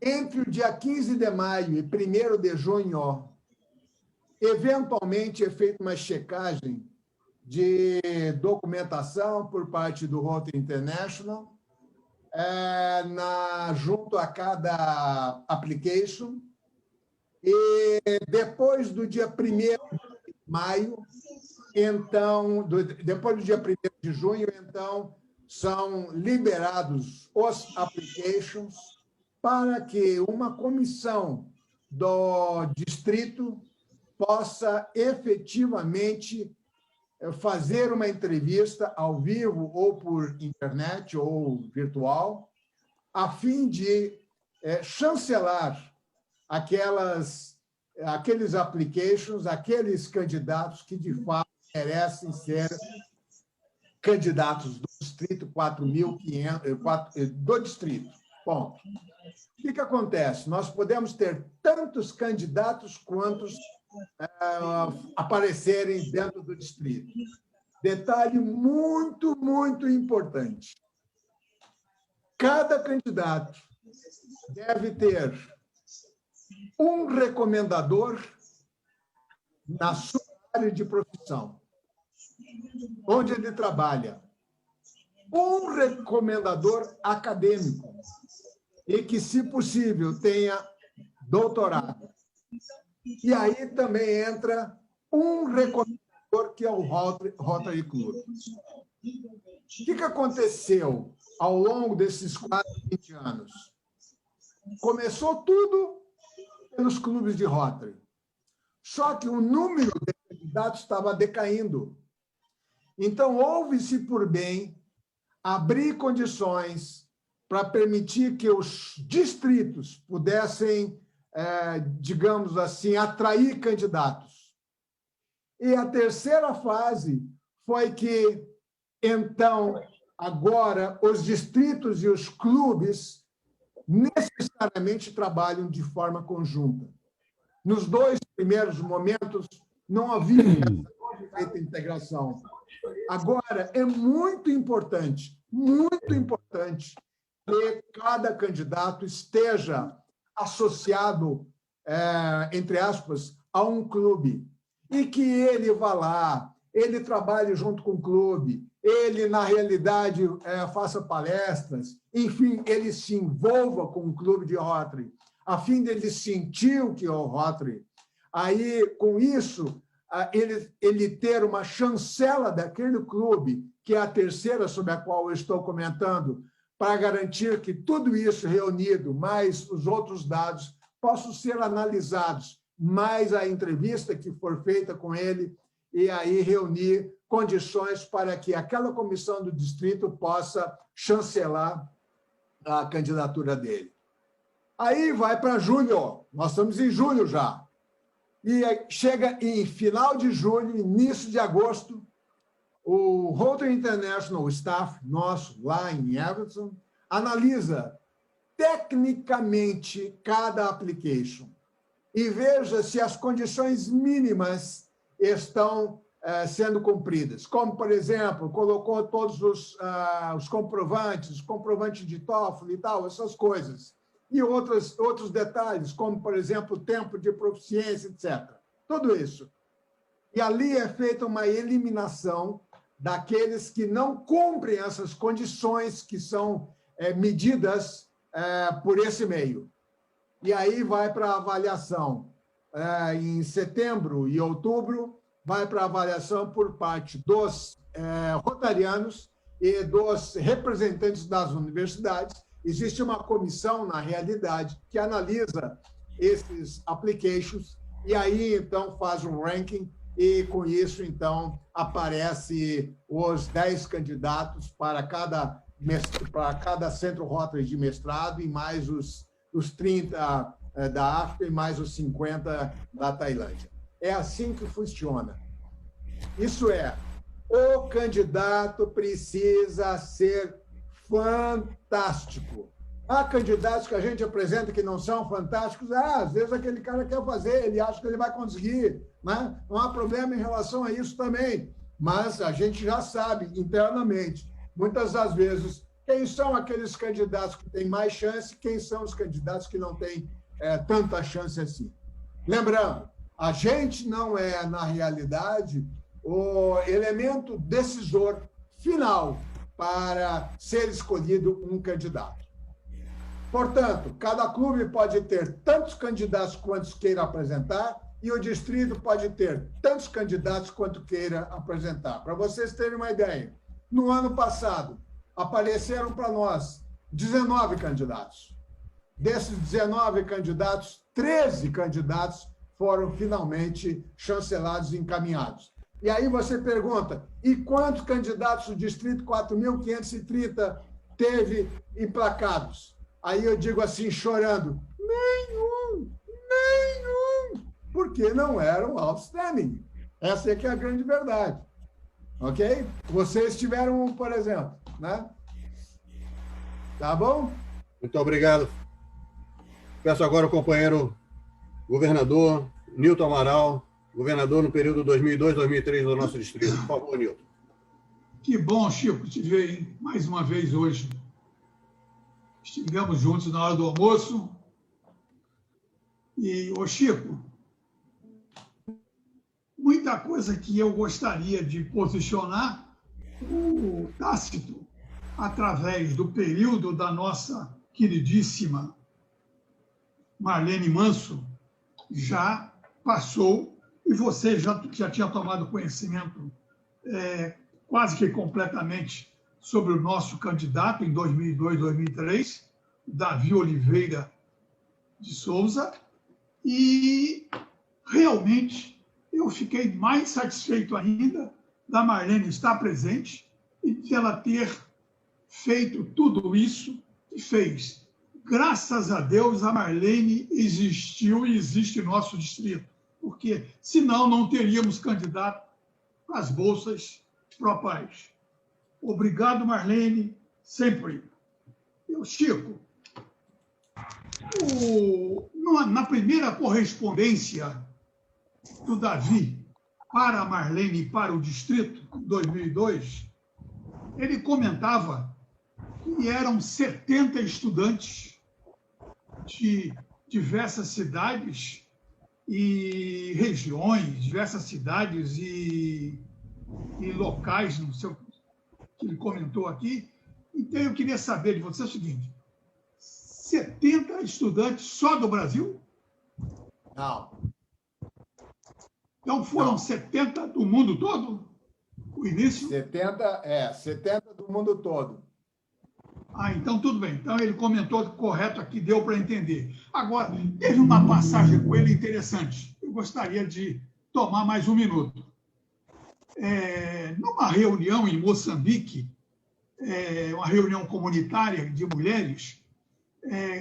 Entre o dia 15 de maio e 1º de junho, eventualmente é feita uma checagem de documentação por parte do Rotary International, junto a cada application, e depois do dia 1º de maio, então, depois do dia 1º de junho, então, são liberados os applications para que uma comissão do distrito possa efetivamente fazer uma entrevista ao vivo ou por internet ou virtual, a fim de chancelar aqueles applications, aqueles candidatos que, de fato, merecem ser candidatos do Distrito 4.500, do Distrito. Ponto. O que acontece? Nós podemos ter tantos candidatos quantos aparecerem dentro do distrito. Detalhe muito, muito importante. Cada candidato deve ter um recomendador na sua área de profissão, onde ele trabalha. Um recomendador acadêmico e que, se possível, tenha doutorado. E aí também entra um recomendador, que é o Rotary Club. O que aconteceu ao longo desses quase 20 anos? Começou tudo pelos clubes de Rotary. Só que o número de candidatos estava decaindo. Então, houve-se por bem abrir condições para permitir que os distritos pudessem, digamos assim, atrair candidatos. E a terceira fase foi que, então, agora, os distritos e os clubes necessariamente trabalham de forma conjunta. Nos 2 primeiros momentos, não havia essa integração. Agora, é muito importante que cada candidato esteja associado, entre aspas, a um clube, e que ele vá lá, ele trabalhe junto com o clube, ele, na realidade, faça palestras, enfim, ele se envolva com o clube de Rotary, a fim de ele sentir o que é o Rotary. Aí, com isso, ele ter uma chancela daquele clube, que é a terceira sobre a qual eu estou comentando, para garantir que tudo isso reunido, mais os outros dados, possam ser analisados, mais a entrevista que for feita com ele, e aí reunir condições para que aquela comissão do distrito possa chancelar a candidatura dele. Aí vai para julho, nós estamos em julho já, e chega em final de julho, início de agosto, o Rotary International Staff nosso, lá em Everton, analisa tecnicamente cada application e veja se as condições mínimas estão sendo cumpridas. Como, por exemplo, colocou todos os comprovantes, comprovante de TOEFL e tal, essas coisas. E outros detalhes, como, por exemplo, tempo de proficiência, etc. Tudo isso. E ali é feita uma eliminação daqueles que não cumprem essas condições que são medidas por esse meio. E aí vai para a avaliação. Em setembro e outubro, vai para a avaliação por parte dos rotarianos e dos representantes das universidades. Existe uma comissão, na realidade, que analisa esses applications e aí, então, faz um ranking e, com isso, então, aparece os 10 candidatos para cada centro Rotary de mestrado e mais os 30 da África e mais os 50 da Tailândia. É assim que funciona. Isso é, O candidato precisa ser fantástico. Há candidatos que a gente apresenta que não são fantásticos. Às vezes aquele cara quer fazer, ele acha que ele vai conseguir, né? Não há problema em relação a isso também. Mas a gente já sabe internamente, muitas das vezes, quem são aqueles candidatos que têm mais chance, quem são os candidatos que não têm tanta chance assim. Lembrando, a gente não é, na realidade, o elemento decisor final para ser escolhido um candidato. Portanto, cada clube pode ter tantos candidatos quantos queira apresentar e o distrito pode ter tantos candidatos quanto queira apresentar. Para vocês terem uma ideia, no ano passado, apareceram para nós 19 candidatos. Desses 19 candidatos, 13 candidatos foram finalmente chancelados e encaminhados. E aí você pergunta, e quantos candidatos o Distrito 4.530 teve emplacados? Aí eu digo assim, chorando, nenhum, porque não eram outstanding. Essa é que é a grande verdade. Ok? Vocês tiveram um, por exemplo, né? Tá bom? Muito obrigado. Peço agora ao companheiro governador Nilton Amaral, governador no período 2002-2003 do nosso distrito. Por favor, Nilton. Que bom, Chico, te ver hein? Mais uma vez hoje. Estivemos juntos na hora do almoço. E, ô Chico, muita coisa que eu gostaria de posicionar, o Tácito, através do período da nossa queridíssima Marlene Manso, já passou, e você já tinha tomado conhecimento quase que completamente sobre o nosso candidato em 2002, 2003, Davi Oliveira de Souza, e realmente eu fiquei mais satisfeito ainda da Marlene estar presente e de ela ter feito tudo isso que fez. Graças a Deus, a Marlene existiu e existe em nosso distrito, porque senão não teríamos candidato para as bolsas Propaz. Obrigado, Marlene, sempre. Chico, na primeira correspondência do Davi para a Marlene e para o distrito, em 2002, ele comentava que eram 70 estudantes de diversas cidades e regiões, diversas cidades e locais, não sei o que ele comentou aqui. Então, eu queria saber de você o seguinte: 70 estudantes só do Brasil? Não. Então, foram 70 do mundo todo? O início? 70 do mundo todo. Então tudo bem. Então ele comentou correto aqui, deu para entender. Agora, teve uma passagem com ele interessante. Eu gostaria de tomar mais um minuto. Numa reunião em Moçambique, uma reunião comunitária de mulheres,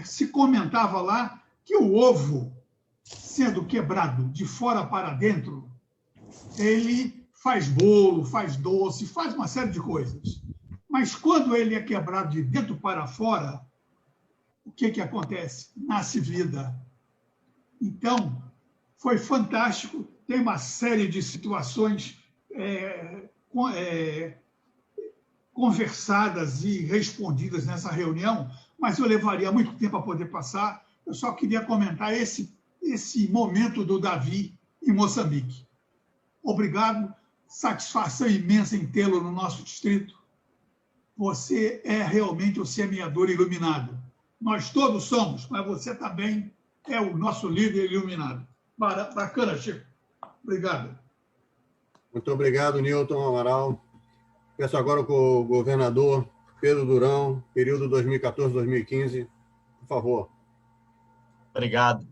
se comentava lá que o ovo, sendo quebrado de fora para dentro, ele faz bolo, faz doce, faz uma série de coisas. Mas quando ele é quebrado de dentro para fora, o que acontece? Nasce vida. Então, foi fantástico. Tem uma série de situações conversadas e respondidas nessa reunião, mas eu levaria muito tempo a poder passar. Eu só queria comentar esse momento do Davi em Moçambique. Obrigado. Satisfação imensa em tê-lo no nosso distrito. Você é realmente o semeador iluminado. Nós todos somos, mas você também é o nosso líder iluminado. Bacana, Chico. Obrigado. Muito obrigado, Nilton Amaral. Peço agora com o governador Pedro Durão, período 2014-2015. Por favor. Obrigado.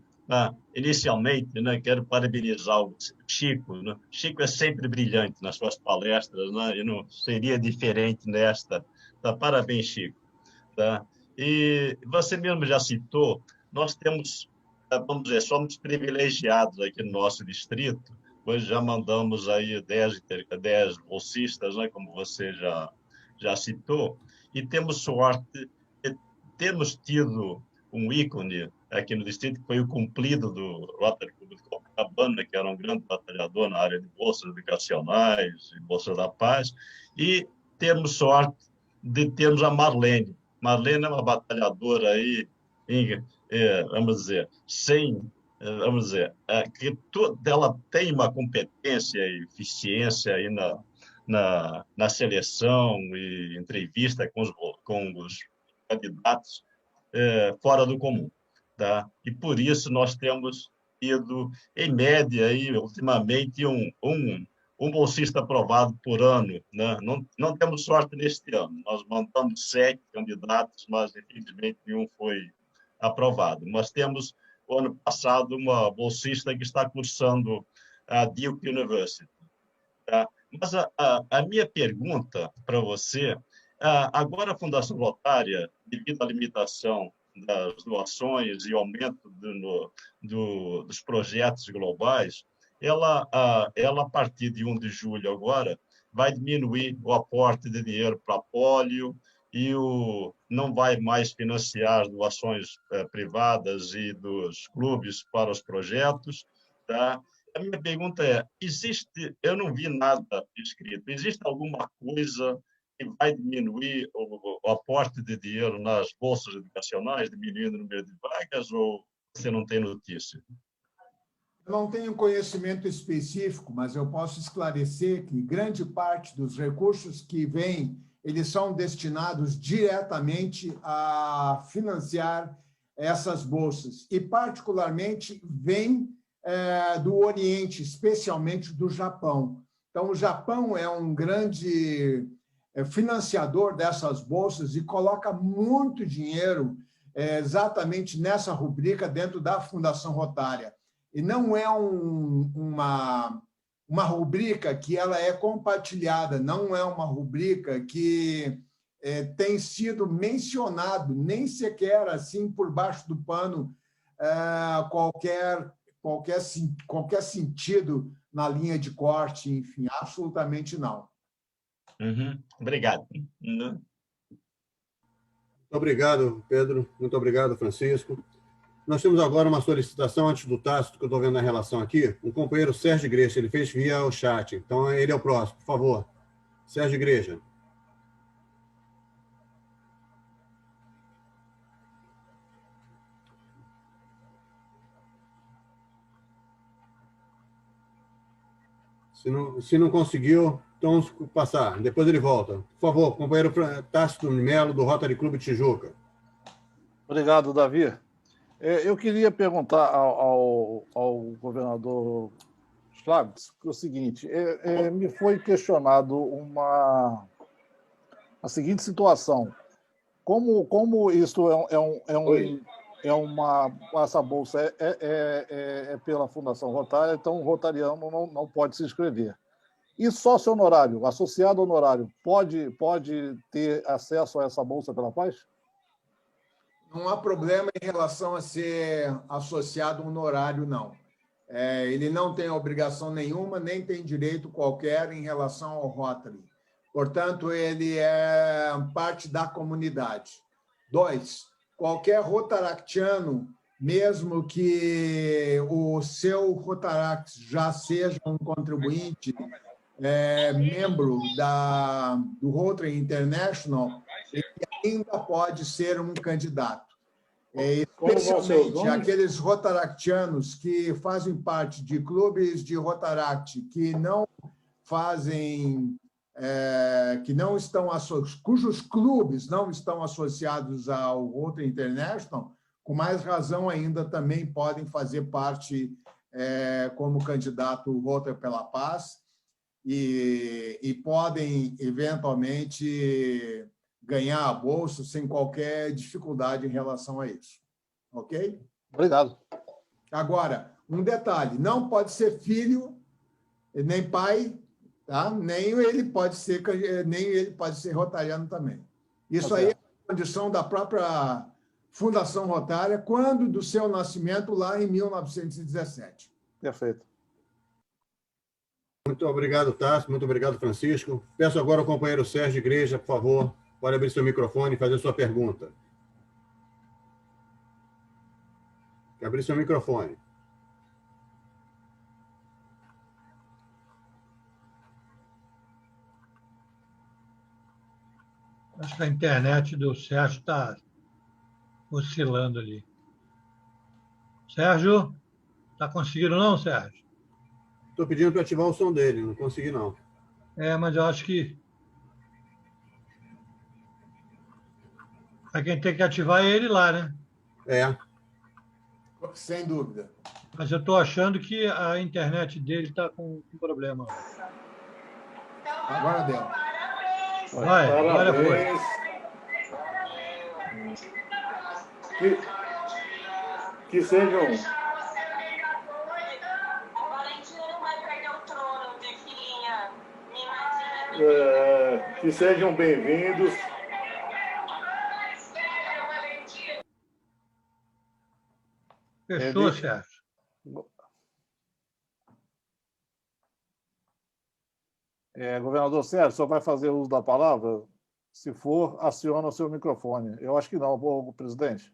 Inicialmente, quero parabenizar o Chico. Chico é sempre brilhante nas suas palestras, e não seria diferente nesta. Parabéns, Chico. E você mesmo já citou, nós temos, vamos dizer, somos privilegiados aqui no nosso distrito, Hoje já mandamos aí 10 bolsistas, né, como você já citou, e temos sorte de termos tido um ícone aqui no distrito, que foi o cumprido do Rotary Clube de Copacabana, que era um grande batalhador na área de bolsas educacionais e bolsas da paz, e temos sorte de termos a Marlene. Marlene é uma batalhadora aí, vamos dizer, que ela tem uma competência e eficiência aí na seleção e entrevista com os candidatos fora do comum, tá? E por isso nós temos tido, em média, aí, ultimamente, um bolsista aprovado por ano, né? Não temos sorte neste ano. Nós mandamos 7 candidatos, mas, infelizmente, nenhum foi aprovado. Mas temos, o ano passado, uma bolsista que está cursando a Duke University. Tá? Mas a minha pergunta para você, agora a Fundação Rotária, devido à limitação das doações e aumento dos projetos globais, ela, a partir de 1 de julho agora, vai diminuir o aporte de dinheiro para polio e não vai mais financiar as doações privadas e dos clubes para os projetos, tá? A minha pergunta é, eu não vi nada escrito, existe alguma coisa que vai diminuir o aporte de dinheiro nas bolsas educacionais, diminuindo o número de vagas, ou você não tem notícia? Eu não tenho conhecimento específico, mas eu posso esclarecer que grande parte dos recursos que vêm, eles são destinados diretamente a financiar essas bolsas, e particularmente vem do Oriente, especialmente do Japão. Então, o Japão é um grande financiador dessas bolsas e coloca muito dinheiro exatamente nessa rubrica dentro da Fundação Rotária. E não é uma rubrica que ela é compartilhada, não é uma rubrica que tem sido mencionado, nem sequer assim por baixo do pano, qualquer sentido na linha de corte, enfim, absolutamente não. Obrigado. Muito obrigado, Pedro. Muito obrigado, Francisco. Nós temos agora uma solicitação antes do Tácito, que eu estou vendo na relação aqui. Um companheiro, Sérgio Igreja, ele fez via o chat. Então, ele é o próximo, por favor. Sérgio Igreja. Se não conseguiu, então vamos passar. Depois ele volta. Por favor, companheiro Tácito Melo, do Rotary Clube Tijuca. Obrigado, Davi. Eu queria perguntar ao governador Schlabitz o seguinte: me foi questionado a seguinte situação. Como isso essa bolsa é pela Fundação Rotária, então o rotariano não pode se inscrever. E sócio honorário, associado honorário, pode ter acesso a essa bolsa pela paz? Não há problema em relação a ser associado honorário, não. Ele não tem obrigação nenhuma, nem tem direito qualquer em relação ao Rotary. Portanto, ele é parte da comunidade. 2, qualquer rotaractiano, mesmo que o seu Rotaract já seja um contribuinte, membro do Rotary International, ele ainda pode ser um candidato. Especialmente aqueles rotaractianos que fazem parte de clubes de Rotaract que não fazem, cujos clubes não estão associados ao Rotary International, com mais razão ainda também podem fazer parte como candidato Rotary pela Paz e podem, eventualmente, ganhar a bolsa sem qualquer dificuldade em relação a isso. Ok? Obrigado. Agora, um detalhe: não pode ser filho, nem pai, tá? Nem ele pode ser rotariano também. Isso aí é condição da própria Fundação Rotária, quando do seu nascimento, lá em 1917. Perfeito. Muito obrigado, Tássio. Muito obrigado, Francisco. Peço agora ao companheiro Sérgio Igreja, por favor, pode abrir seu microfone e fazer sua pergunta. Abrir seu microfone. Acho que a internet do Sérgio está oscilando ali. Sérgio, está conseguindo não, Sérgio? Estou pedindo para ativar o som dele, não consegui não. Mas eu acho que quem tem que ativar é ele lá, né? Sem dúvida. Mas eu estou achando que a internet dele está com problema. Agora deu. Vai, agora foi. Que sejam... que sejam bem-vindos. Fechou, Sérgio. Governador Sérgio, o senhor vai fazer uso da palavra? Se for, aciona o seu microfone. Eu acho que não, presidente.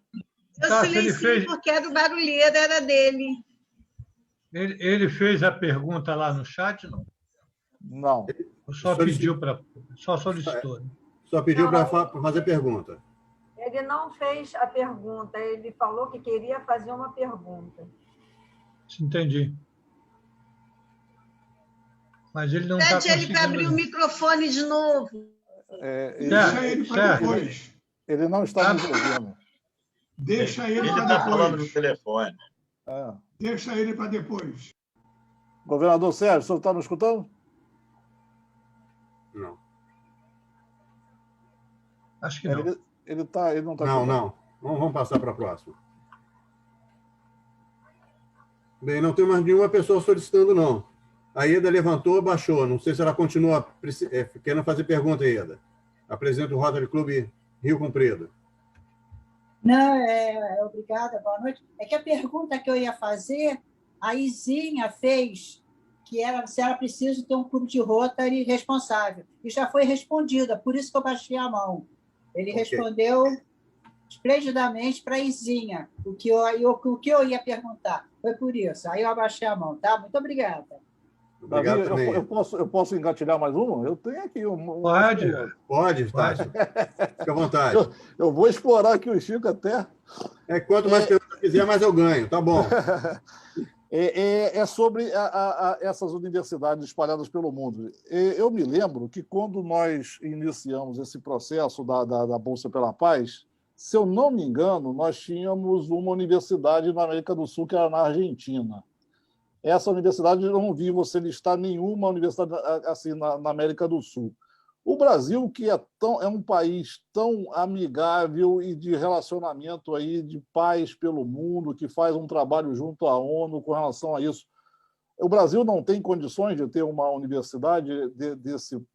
Eu silenciei porque era o barulheiro, era dele. Ele fez a pergunta lá no chat, não? Não. Só pediu para... Só solicitou. Né? Só pediu para fazer pergunta. Ele não fez a pergunta, ele falou que queria fazer uma pergunta. Entendi. Mas ele não está conseguindo... Pede ele para abrir o microfone de novo. Deixa ele para depois. Ele não está nos ouvindo. Deixa ele para depois. Ele está falando no telefone. Deixa ele para depois. Governador Sérgio, o senhor está nos escutando? Não. Acho que não. Ele não está. Não. Vamos passar para a próxima. Bem, não tem mais nenhuma pessoa solicitando, não. A Ieda levantou, baixou. Não sei se ela continua querendo fazer pergunta, Ieda. A presidente do Rotary Clube Rio Comprido. Não, obrigada, boa noite. É que a pergunta que eu ia fazer, a Izinha fez, se era preciso ter um clube de Rotary responsável. E já foi respondida, por isso que eu baixei a mão. Ele respondeu esplendidamente para a Izinha, o que eu ia perguntar. Foi por isso. Aí eu abaixei a mão, tá? Muito obrigada. Obrigado também. Eu posso engatilhar mais uma? Eu tenho aqui um... Pode, Tássio. Fica à vontade. Eu vou explorar aqui o Chico até. Quanto mais perguntas fizer, mais eu ganho. Tá bom. É sobre essas universidades espalhadas pelo mundo. Eu me lembro que quando nós iniciamos esse processo da Bolsa pela Paz, se eu não me engano, nós tínhamos uma universidade na América do Sul, que era na Argentina. Essa universidade, eu não vi você listar nenhuma universidade assim na América do Sul. O Brasil, que é um país tão amigável e de relacionamento aí de paz pelo mundo, que faz um trabalho junto à ONU com relação a isso, o Brasil não tem condições de ter uma universidade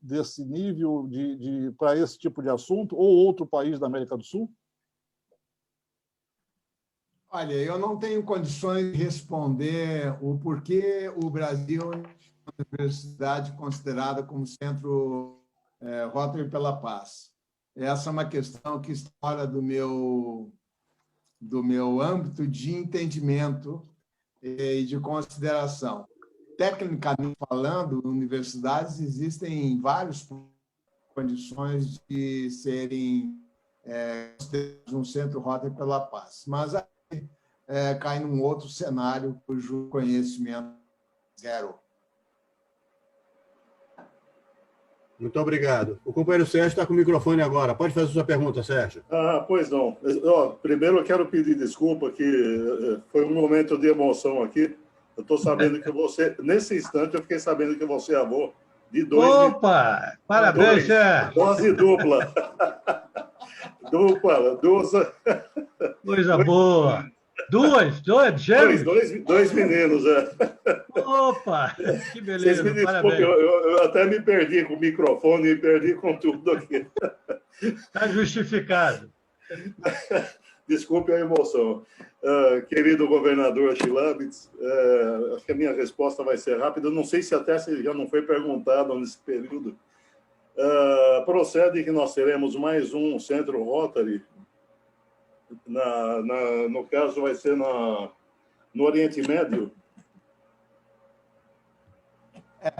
desse nível para esse tipo de assunto, ou outro país da América do Sul? Olha, eu não tenho condições de responder o porquê o Brasil é uma universidade considerada como centro Rotary pela Paz. Essa é uma questão que está fora do meu âmbito de entendimento e de consideração. Tecnicamente falando, universidades existem várias condições de serem um centro Rotary pela Paz, mas cai num outro cenário cujo conhecimento zero. Muito obrigado. O companheiro Sérgio está com o microfone agora. Pode fazer sua pergunta, Sérgio. Pois não. Primeiro eu quero pedir desculpa, que foi um momento de emoção aqui. Eu estou sabendo que você, nesse instante, eu fiquei sabendo que você é avô de dois... Opa! Parabéns, Sérgio! Dose dupla. Coisa boa! Dois gêmeos? Dois meninos, Opa! Que beleza, Vocês me parabéns. desculpem, eu até me perdi com o microfone e perdi com tudo aqui. Está justificado. Desculpe a emoção. Querido governador Schilabitz, acho que a minha resposta vai ser rápida. Não sei se até se já não foi perguntado nesse período. Procede que nós teremos mais um centro Rotary. No caso, vai ser no Oriente Médio.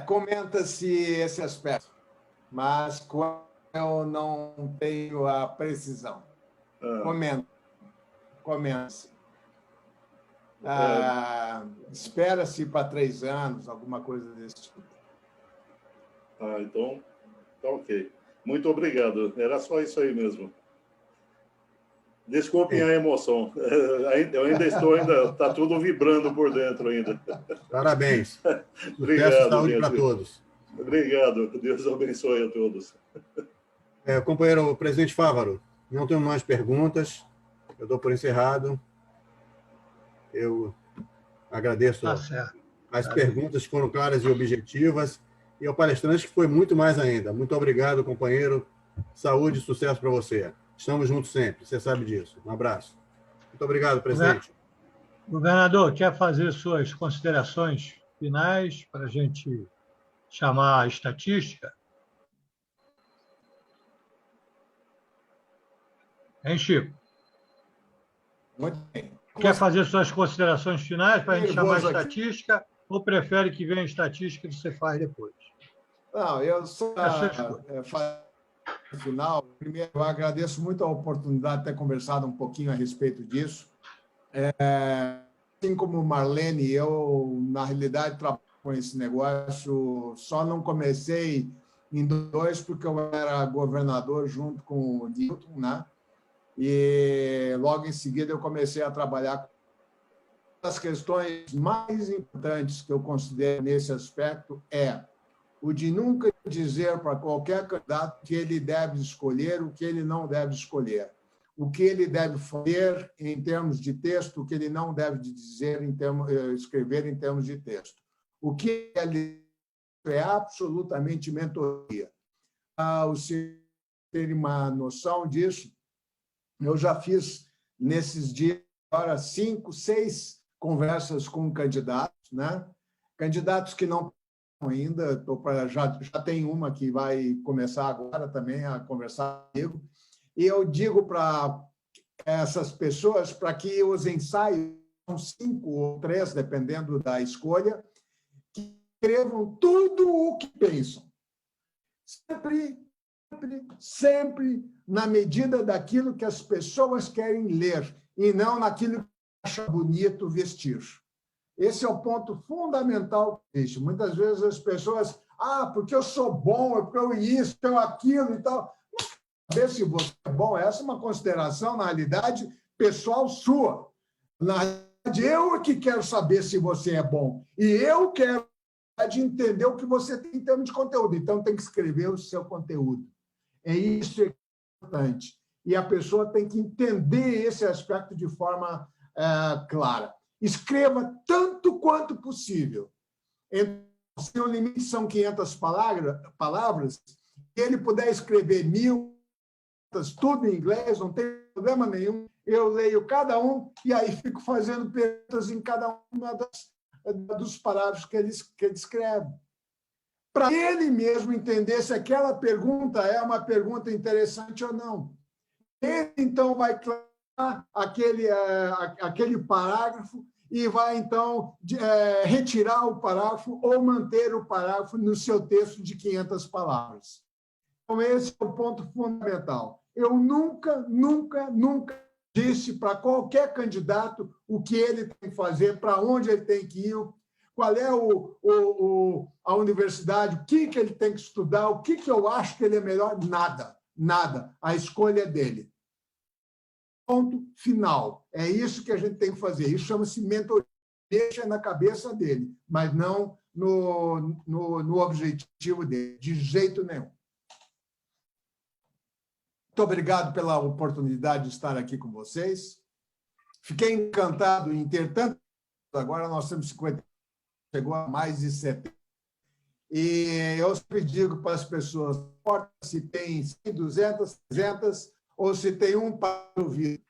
Comenta-se esse aspecto, mas eu não tenho a precisão. Comenta-se. Espera-se para 3 anos, alguma coisa desse tipo. Então, tá ok. Muito obrigado. Era só isso aí mesmo. Desculpem a emoção. Eu ainda estou, está tudo vibrando por dentro ainda. Parabéns. Obrigado, Sucesso e saúde para todos. Obrigado. Deus abençoe a todos. Companheiro presidente Fávaro, não tenho mais perguntas. Eu dou por encerrado. Eu agradeço as perguntas que foram claras e objetivas. E ao palestrante, que foi muito mais ainda. Muito obrigado, companheiro. Saúde e sucesso para você. Estamos juntos sempre, você sabe disso. Um abraço. Muito obrigado, presidente. Governador, quer fazer suas considerações finais para a gente chamar a estatística? Hein, Chico? Muito bem. Quer fazer suas considerações finais para a gente chamar a estatística ou prefere que venha a estatística e você faz depois? Não, eu só no final, primeiro, eu agradeço muito a oportunidade de ter conversado um pouquinho a respeito disso. Assim como Marlene, eu, na realidade, trabalho com esse negócio, só não comecei em 2002 porque eu era governador junto com o Newton, né? E logo em seguida eu comecei a trabalhar. As questões mais importantes que eu considero nesse aspecto o de nunca dizer para qualquer candidato que ele deve escolher, o que ele não deve escolher, o que ele deve fazer em termos de texto, o que ele não deve dizer escrever em termos de texto. O que ele é absolutamente mentoria. O senhor ter uma noção disso, eu já fiz nesses dias agora 5, 6 conversas com candidatos, né? Candidatos que não ainda, já tem uma que vai começar agora também a conversar comigo, e eu digo para essas pessoas para que os ensaios, são 5 ou 3, dependendo da escolha, que escrevam tudo o que pensam. Sempre na medida daquilo que as pessoas querem ler, e não naquilo que acha bonito vestir. Esse é o ponto fundamental. Muitas vezes as pessoas, porque eu sou bom, porque eu isso, eu aquilo e tal. Saber se você é bom, essa é uma consideração, na realidade, pessoal sua. Na realidade, eu é que quero saber se você é bom. E eu quero entender o que você tem em termos de conteúdo. Então, tem que escrever o seu conteúdo. Isso que é importante. E a pessoa tem que entender esse aspecto de forma clara. Escreva tanto quanto possível. Se o limite são 500 palavras, se ele puder escrever 1000, tudo em inglês, não tem problema nenhum. Eu leio cada um e aí fico fazendo perguntas em cada uma dos parágrafos que ele escreve. Para ele mesmo entender se aquela pergunta é uma pergunta interessante ou não. Ele, então, vai clarear aquele parágrafo e vai, então, retirar o parágrafo ou manter o parágrafo no seu texto de 500 palavras. Então, esse é o ponto fundamental. Eu nunca disse para qualquer candidato o que ele tem que fazer, para onde ele tem que ir, qual é a universidade, o que ele tem que estudar, o que eu acho que ele é melhor. Nada. A escolha é dele. Ponto final. É isso que a gente tem que fazer. Isso chama-se mentoria. Deixa na cabeça dele, mas não no objetivo dele, de jeito nenhum. Muito obrigado pela oportunidade de estar aqui com vocês. Fiquei encantado em ter tanto. Agora nós temos 50, chegou a mais de 70. E eu sempre digo para as pessoas, não importa se tem 100, 200, 300, ou se tem um para ouvir.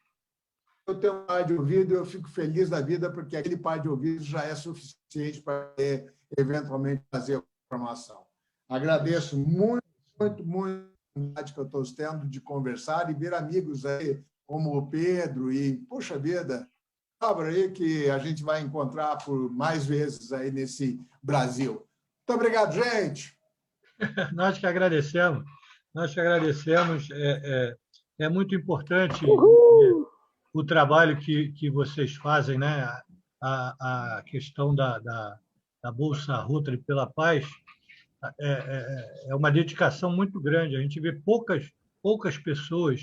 eu tenho um par de ouvido, eu fico feliz da vida, porque aquele par de ouvido já é suficiente para eventualmente fazer a formação. Agradeço muito a oportunidade que eu estou tendo de conversar e ver amigos aí, como o Pedro e, poxa vida, palavra aí que a gente vai encontrar por mais vezes aí nesse Brasil. Muito obrigado, gente. Nós que agradecemos. Nós que agradecemos. É muito importante o trabalho que vocês fazem, né? A questão da Bolsa Rotary pela Paz é uma dedicação muito grande. A gente vê poucas pessoas,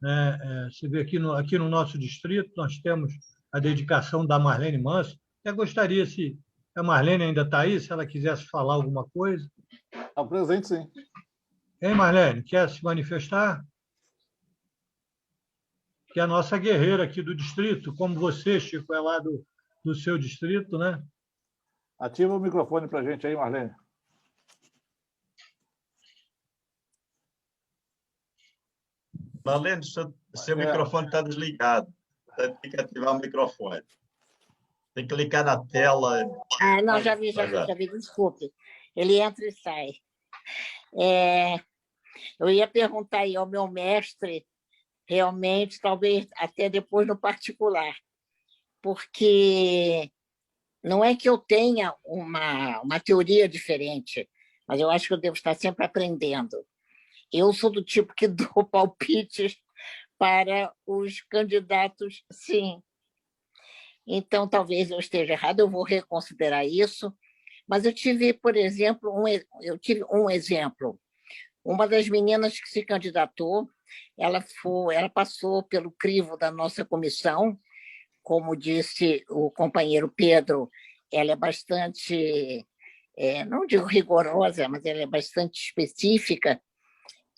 né? Você vê aqui no nosso distrito, nós temos a dedicação da Marlene Manso. Eu gostaria, se a Marlene ainda está aí, se ela quisesse falar alguma coisa. Está presente, sim. Hein, Marlene? Quer se manifestar? Que é a nossa guerreira aqui do distrito, como você, Chico, é lá do seu distrito, né? Ativa o microfone para a gente aí, Marlene. Marlene, seu microfone está desligado. Tem que ativar o microfone. Tem que clicar na tela. Não, já vi, desculpe. Ele entra e sai. Eu ia perguntar aí ao meu mestre, realmente, talvez até depois no particular, porque não é que eu tenha uma teoria diferente, mas eu acho que eu devo estar sempre aprendendo. Eu sou do tipo que dou palpites para os candidatos, sim. Então, talvez eu esteja errado, eu vou reconsiderar isso, mas eu tive, por exemplo, um exemplo. Uma das meninas que se candidatou, ela passou pelo crivo da nossa comissão, como disse o companheiro Pedro, ela é bastante, não digo rigorosa, mas ela é bastante específica,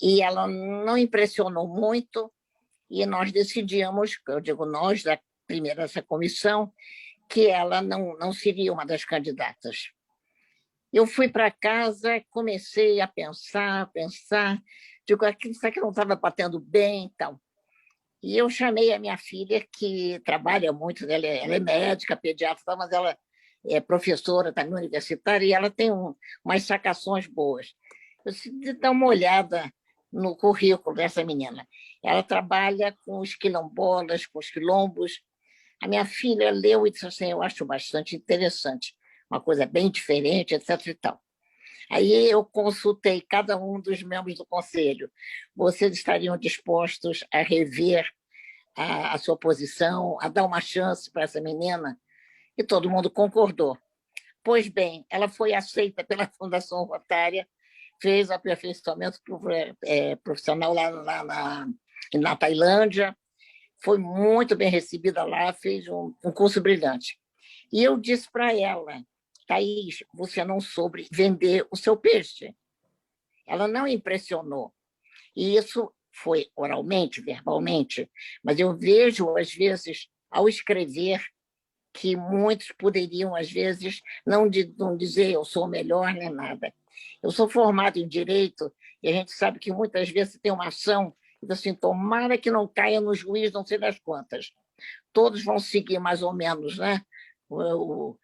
e ela não impressionou muito, e nós decidimos, eu digo nós, essa comissão, que ela não seria uma das candidatas. Eu fui para casa, comecei a pensar, digo, será que não estava batendo bem e tal? E eu chamei a minha filha, que trabalha muito, ela é médica, pediatra, mas ela é professora também universitária, e ela tem umas sacações boas. Eu decidi dar uma olhada no currículo dessa menina. Ela trabalha com os quilombolas, com os quilombos. A minha filha leu e disse assim, eu acho bastante interessante, uma coisa bem diferente, etc. e tal. Aí eu consultei cada um dos membros do conselho. Vocês estariam dispostos a rever a sua posição, a dar uma chance para essa menina? E todo mundo concordou. Pois bem, ela foi aceita pela Fundação Rotária, fez aperfeiçoamento profissional lá na Tailândia, foi muito bem recebida lá, fez um curso brilhante. E eu disse para ela, Thaís, você não soube vender o seu peixe. Ela não impressionou. E isso foi oralmente, verbalmente, mas eu vejo, às vezes, ao escrever, que muitos poderiam, às vezes, não dizer eu sou melhor nem nada. Eu sou formado em Direito e a gente sabe que muitas vezes tem uma ação e assim, tomara que não caia no juiz, não sei das quantas. Todos vão seguir mais ou menos, né? O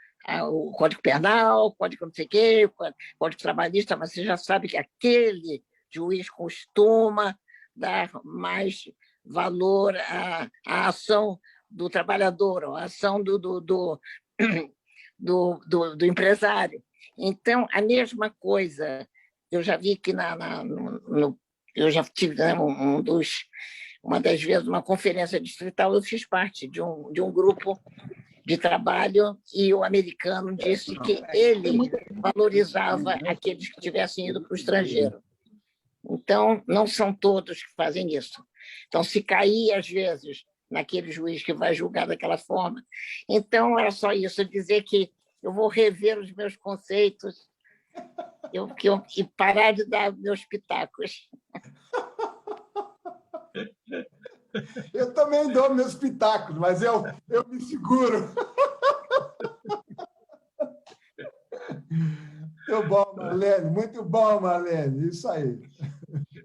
Código Penal, o Código não sei o quê, o Código Trabalhista, mas você já sabe que aquele juiz costuma dar mais valor à ação do trabalhador, à ação do empresário. Então, a mesma coisa, eu já vi que eu já tive uma das vezes, uma conferência distrital, eu fiz parte de um grupo de trabalho e o americano disse que ele valorizava aqueles que tivessem ido para o estrangeiro. Então, não são todos que fazem isso. Então, se cair, às vezes, naquele juiz que vai julgar daquela forma. Então, era só isso, dizer que eu vou rever os meus conceitos e parar de dar meus pitacos. Eu também dou meus pitacos, mas eu me seguro. Muito bom, Marlene. Muito bom, Marlene. Isso aí.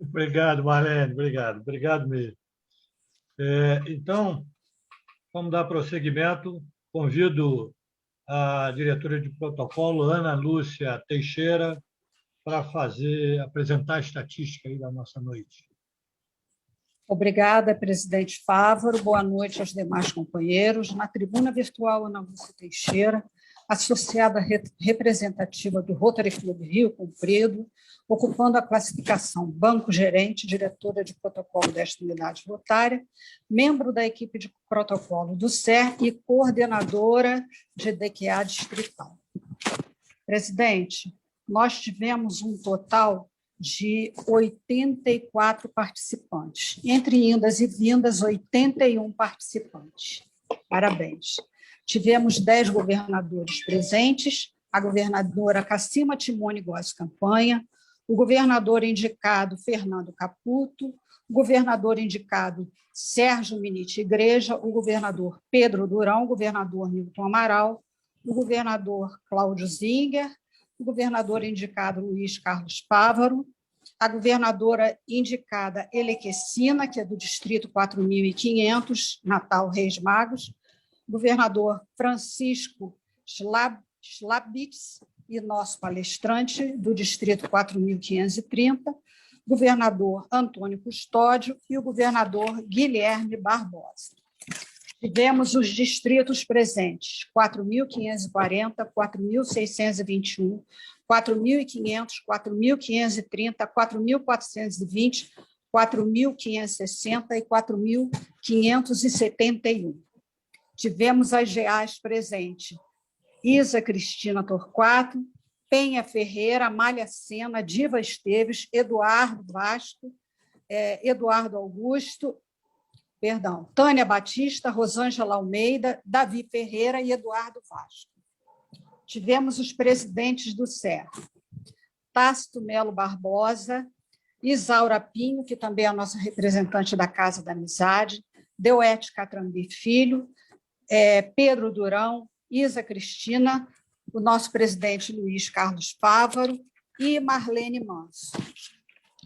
Obrigado, Marlene. Obrigado mesmo. Então, Vamos dar prosseguimento. Convido a diretora de protocolo, Ana Lúcia Teixeira, para apresentar a estatística aí da nossa noite. Obrigada, presidente Fávaro. Boa noite aos demais companheiros. Na tribuna virtual, Ana Lúcia Teixeira, associada representativa do Rotary Club Rio Comprido, ocupando a classificação banco-gerente, diretora de protocolo desta unidade rotária, membro da equipe de protocolo do SER e coordenadora de DQA distrital. Presidente, nós tivemos um total de 84 participantes. Entre indas e vindas, 81 participantes. Parabéns. Tivemos 10 governadores presentes, a governadora Cassima Timone Góes Campanha, o governador indicado Fernando Caputo, o governador indicado Sérgio Minite Igreja, o governador Pedro Durão, o governador Nilton Amaral, o governador Cláudio Zinger, o governador indicado Luiz Carlos Fávaro, a governadora indicada Elequecina, que é do distrito 4.500, Natal Reis Magos, governador Francisco Schlabitz e nosso palestrante do distrito 4.530, governador Antônio Custódio e o governador Guilherme Barbosa. Tivemos os distritos presentes, 4.540, 4.621, 4.500, 4.530, 4.420, 4.560 e 4.571. Tivemos as GAs presentes, Isa Cristina Torquato, Penha Ferreira, Amália Sena, Diva Esteves, Eduardo Vasco, Eduardo Augusto, Tânia Batista, Rosângela Almeida, Davi Ferreira e Eduardo Vasco. Tivemos os presidentes do SER, Tácito Melo Barbosa, Isaura Pinho, que também é a nossa representante da Casa da Amizade, Deuete Catrambi Filho, Pedro Durão, Isa Cristina, o nosso presidente Luiz Carlos Fávaro e Marlene Manso.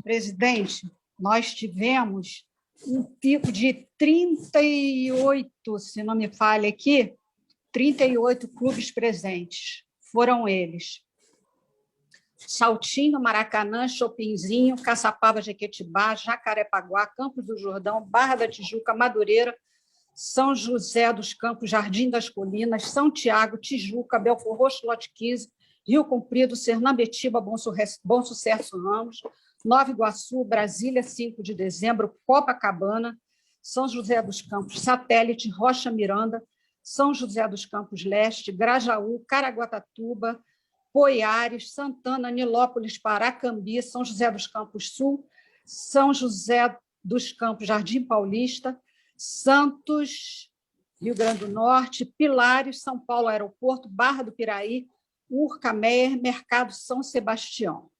Presidente, nós tivemos um pico de 38, se não me falha aqui, 38 clubes presentes. Foram eles: Saltinho, Maracanã, Chopinzinho, Caçapava, Jequitibá, Jacarepaguá, Campos do Jordão, Barra da Tijuca, Madureira, São José dos Campos, Jardim das Colinas, São Tiago, Tijuca, Belfor Roxo, Lote 15, Rio Comprido, Sernambetiba, Bom Sucesso Ramos, Nova Iguaçu, Brasília, 5 de dezembro, Copacabana, São José dos Campos, Satélite, Rocha Miranda, São José dos Campos Leste, Grajaú, Caraguatatuba, Poiares, Santana, Nilópolis, Paracambi, São José dos Campos Sul, São José dos Campos, Jardim Paulista, Santos, Rio Grande do Norte, Pilares, São Paulo Aeroporto, Barra do Piraí, Urca Meier, Mercado São Sebastião.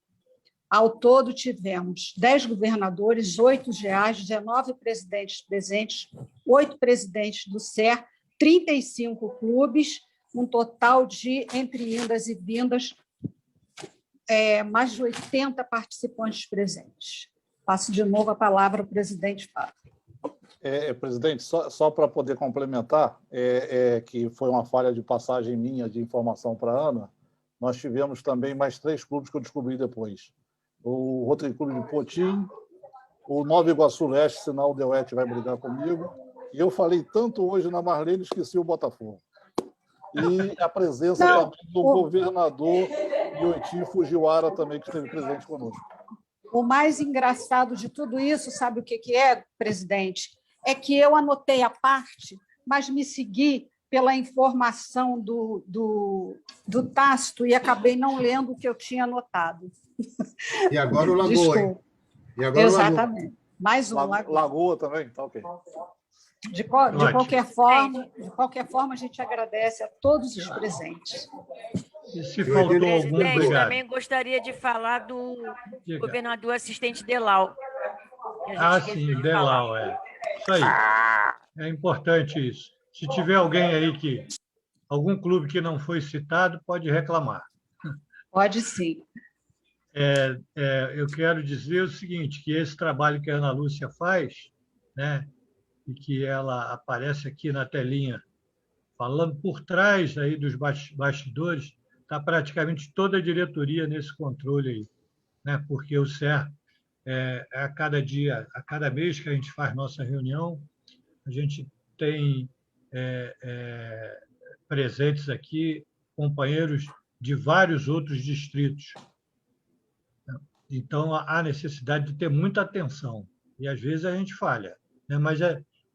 Ao todo, tivemos 10 governadores, 8 GAs, 19 presidentes presentes, 8 presidentes do SER, 35 clubes, um total de, entre indas e vindas, mais de 80 participantes presentes. Passo de novo a palavra ao presidente Fábio. Presidente, só para poder complementar, que foi uma falha de passagem minha de informação para a Ana, nós tivemos também mais 3 clubes que eu descobri depois. O Rotary Clube de Potim, o Nova Iguaçu Leste, senão o Deuete vai brigar comigo, e eu falei tanto hoje na Marlene, esqueci o Botafogo. E a presença também do governador Ioiti Fujiwara também, que esteve presente conosco. O mais engraçado de tudo isso, sabe o que é, presidente? É que eu anotei a parte, mas me segui pela informação do Tácito e acabei não lendo o que eu tinha anotado. E agora o Lagoa, Desculpa. hein? E agora exatamente. O Lagoa. Mais um. Lagoa também? Tá ok. De qualquer forma, a gente agradece a todos os presentes. E se faltou algum, obrigado. Também gostaria de falar do governador assistente Delau. Sim, Delau, Isso aí. É importante isso. Se tiver alguém aí algum clube que não foi citado, pode reclamar. Pode sim. Eu quero dizer o seguinte, que esse trabalho que a Ana Lúcia faz, né, e que ela aparece aqui na telinha, falando por trás aí dos bastidores, está praticamente toda a diretoria nesse controle aí, né? Porque o CER, a cada dia, a cada mês que a gente faz nossa reunião, a gente tem presentes aqui companheiros de vários outros distritos. Então, há necessidade de ter muita atenção. E, às vezes, a gente falha, né? Mas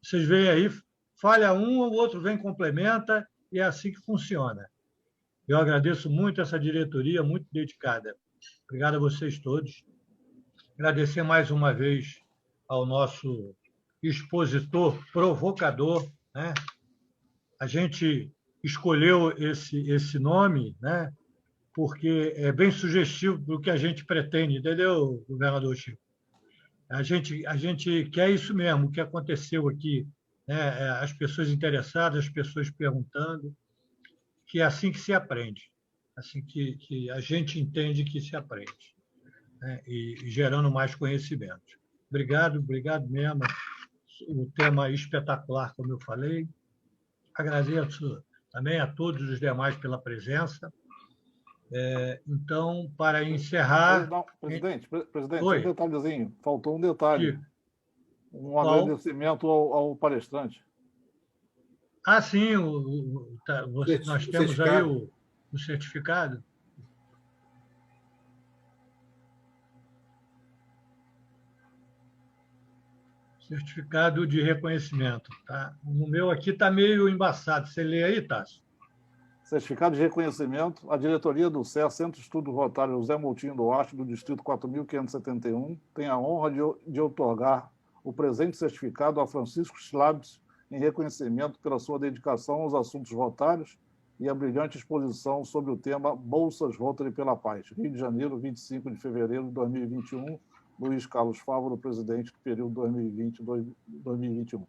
vocês veem aí, falha um, o outro vem, complementa, e é assim que funciona. Eu agradeço muito essa diretoria, muito dedicada. Obrigado a vocês todos. Agradecer mais uma vez ao nosso expositor provocador, né? A gente escolheu esse nome, né? Porque é bem sugestivo do que a gente pretende, entendeu, governador Chico? A gente quer isso mesmo, o que aconteceu aqui, né? As pessoas interessadas, as pessoas perguntando, que é assim que se aprende, assim que a gente entende que se aprende, né? E gerando mais conhecimento. Obrigado mesmo. O tema é espetacular, como eu falei. Agradeço também a todos os demais pela presença. Então, para encerrar... Presidente, Oi. um detalhezinho. Faltou um detalhe. Sim. Um agradecimento ao palestrante. Ah, sim. Nós temos aí o certificado. Certificado de reconhecimento. Tá? O meu aqui está meio embaçado. Você lê aí, Tássio? Certificado de reconhecimento. A diretoria do CER, Centro de Estudo Rotário José Moutinho Duarte, do Distrito 4.571, tem a honra de outorgar o presente certificado a Francisco Schlabs em reconhecimento pela sua dedicação aos assuntos rotários e a brilhante exposição sobre o tema Bolsas Rotary pela Paz. Rio de Janeiro, 25 de fevereiro de 2021. Luiz Carlos Fávaro, presidente do período 2020-2021.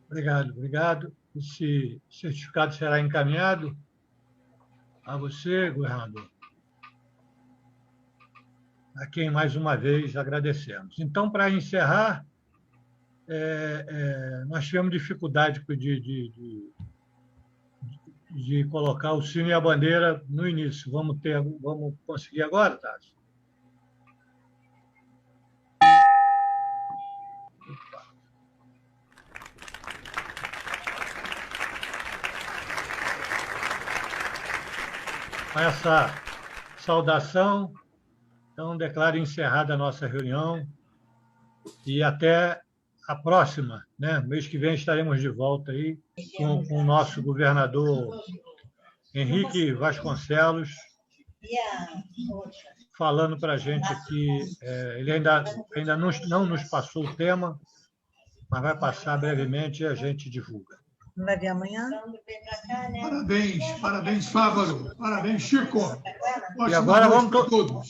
Obrigado. Esse certificado será encaminhado a você, governador, a quem, mais uma vez, agradecemos. Então, para encerrar, nós tivemos dificuldade de colocar o sino e a bandeira no início. Vamos conseguir agora, Tássio? Com essa saudação, então, declaro encerrada a nossa reunião e até a próxima, né? Mês que vem estaremos de volta aí com o nosso governador Henrique Vasconcelos, falando para a gente aqui. Ele ainda não nos passou o tema, mas vai passar brevemente e a gente divulga. Vai vir amanhã? Parabéns, Fávaro. Parabéns, Chico. E agora vamos todos.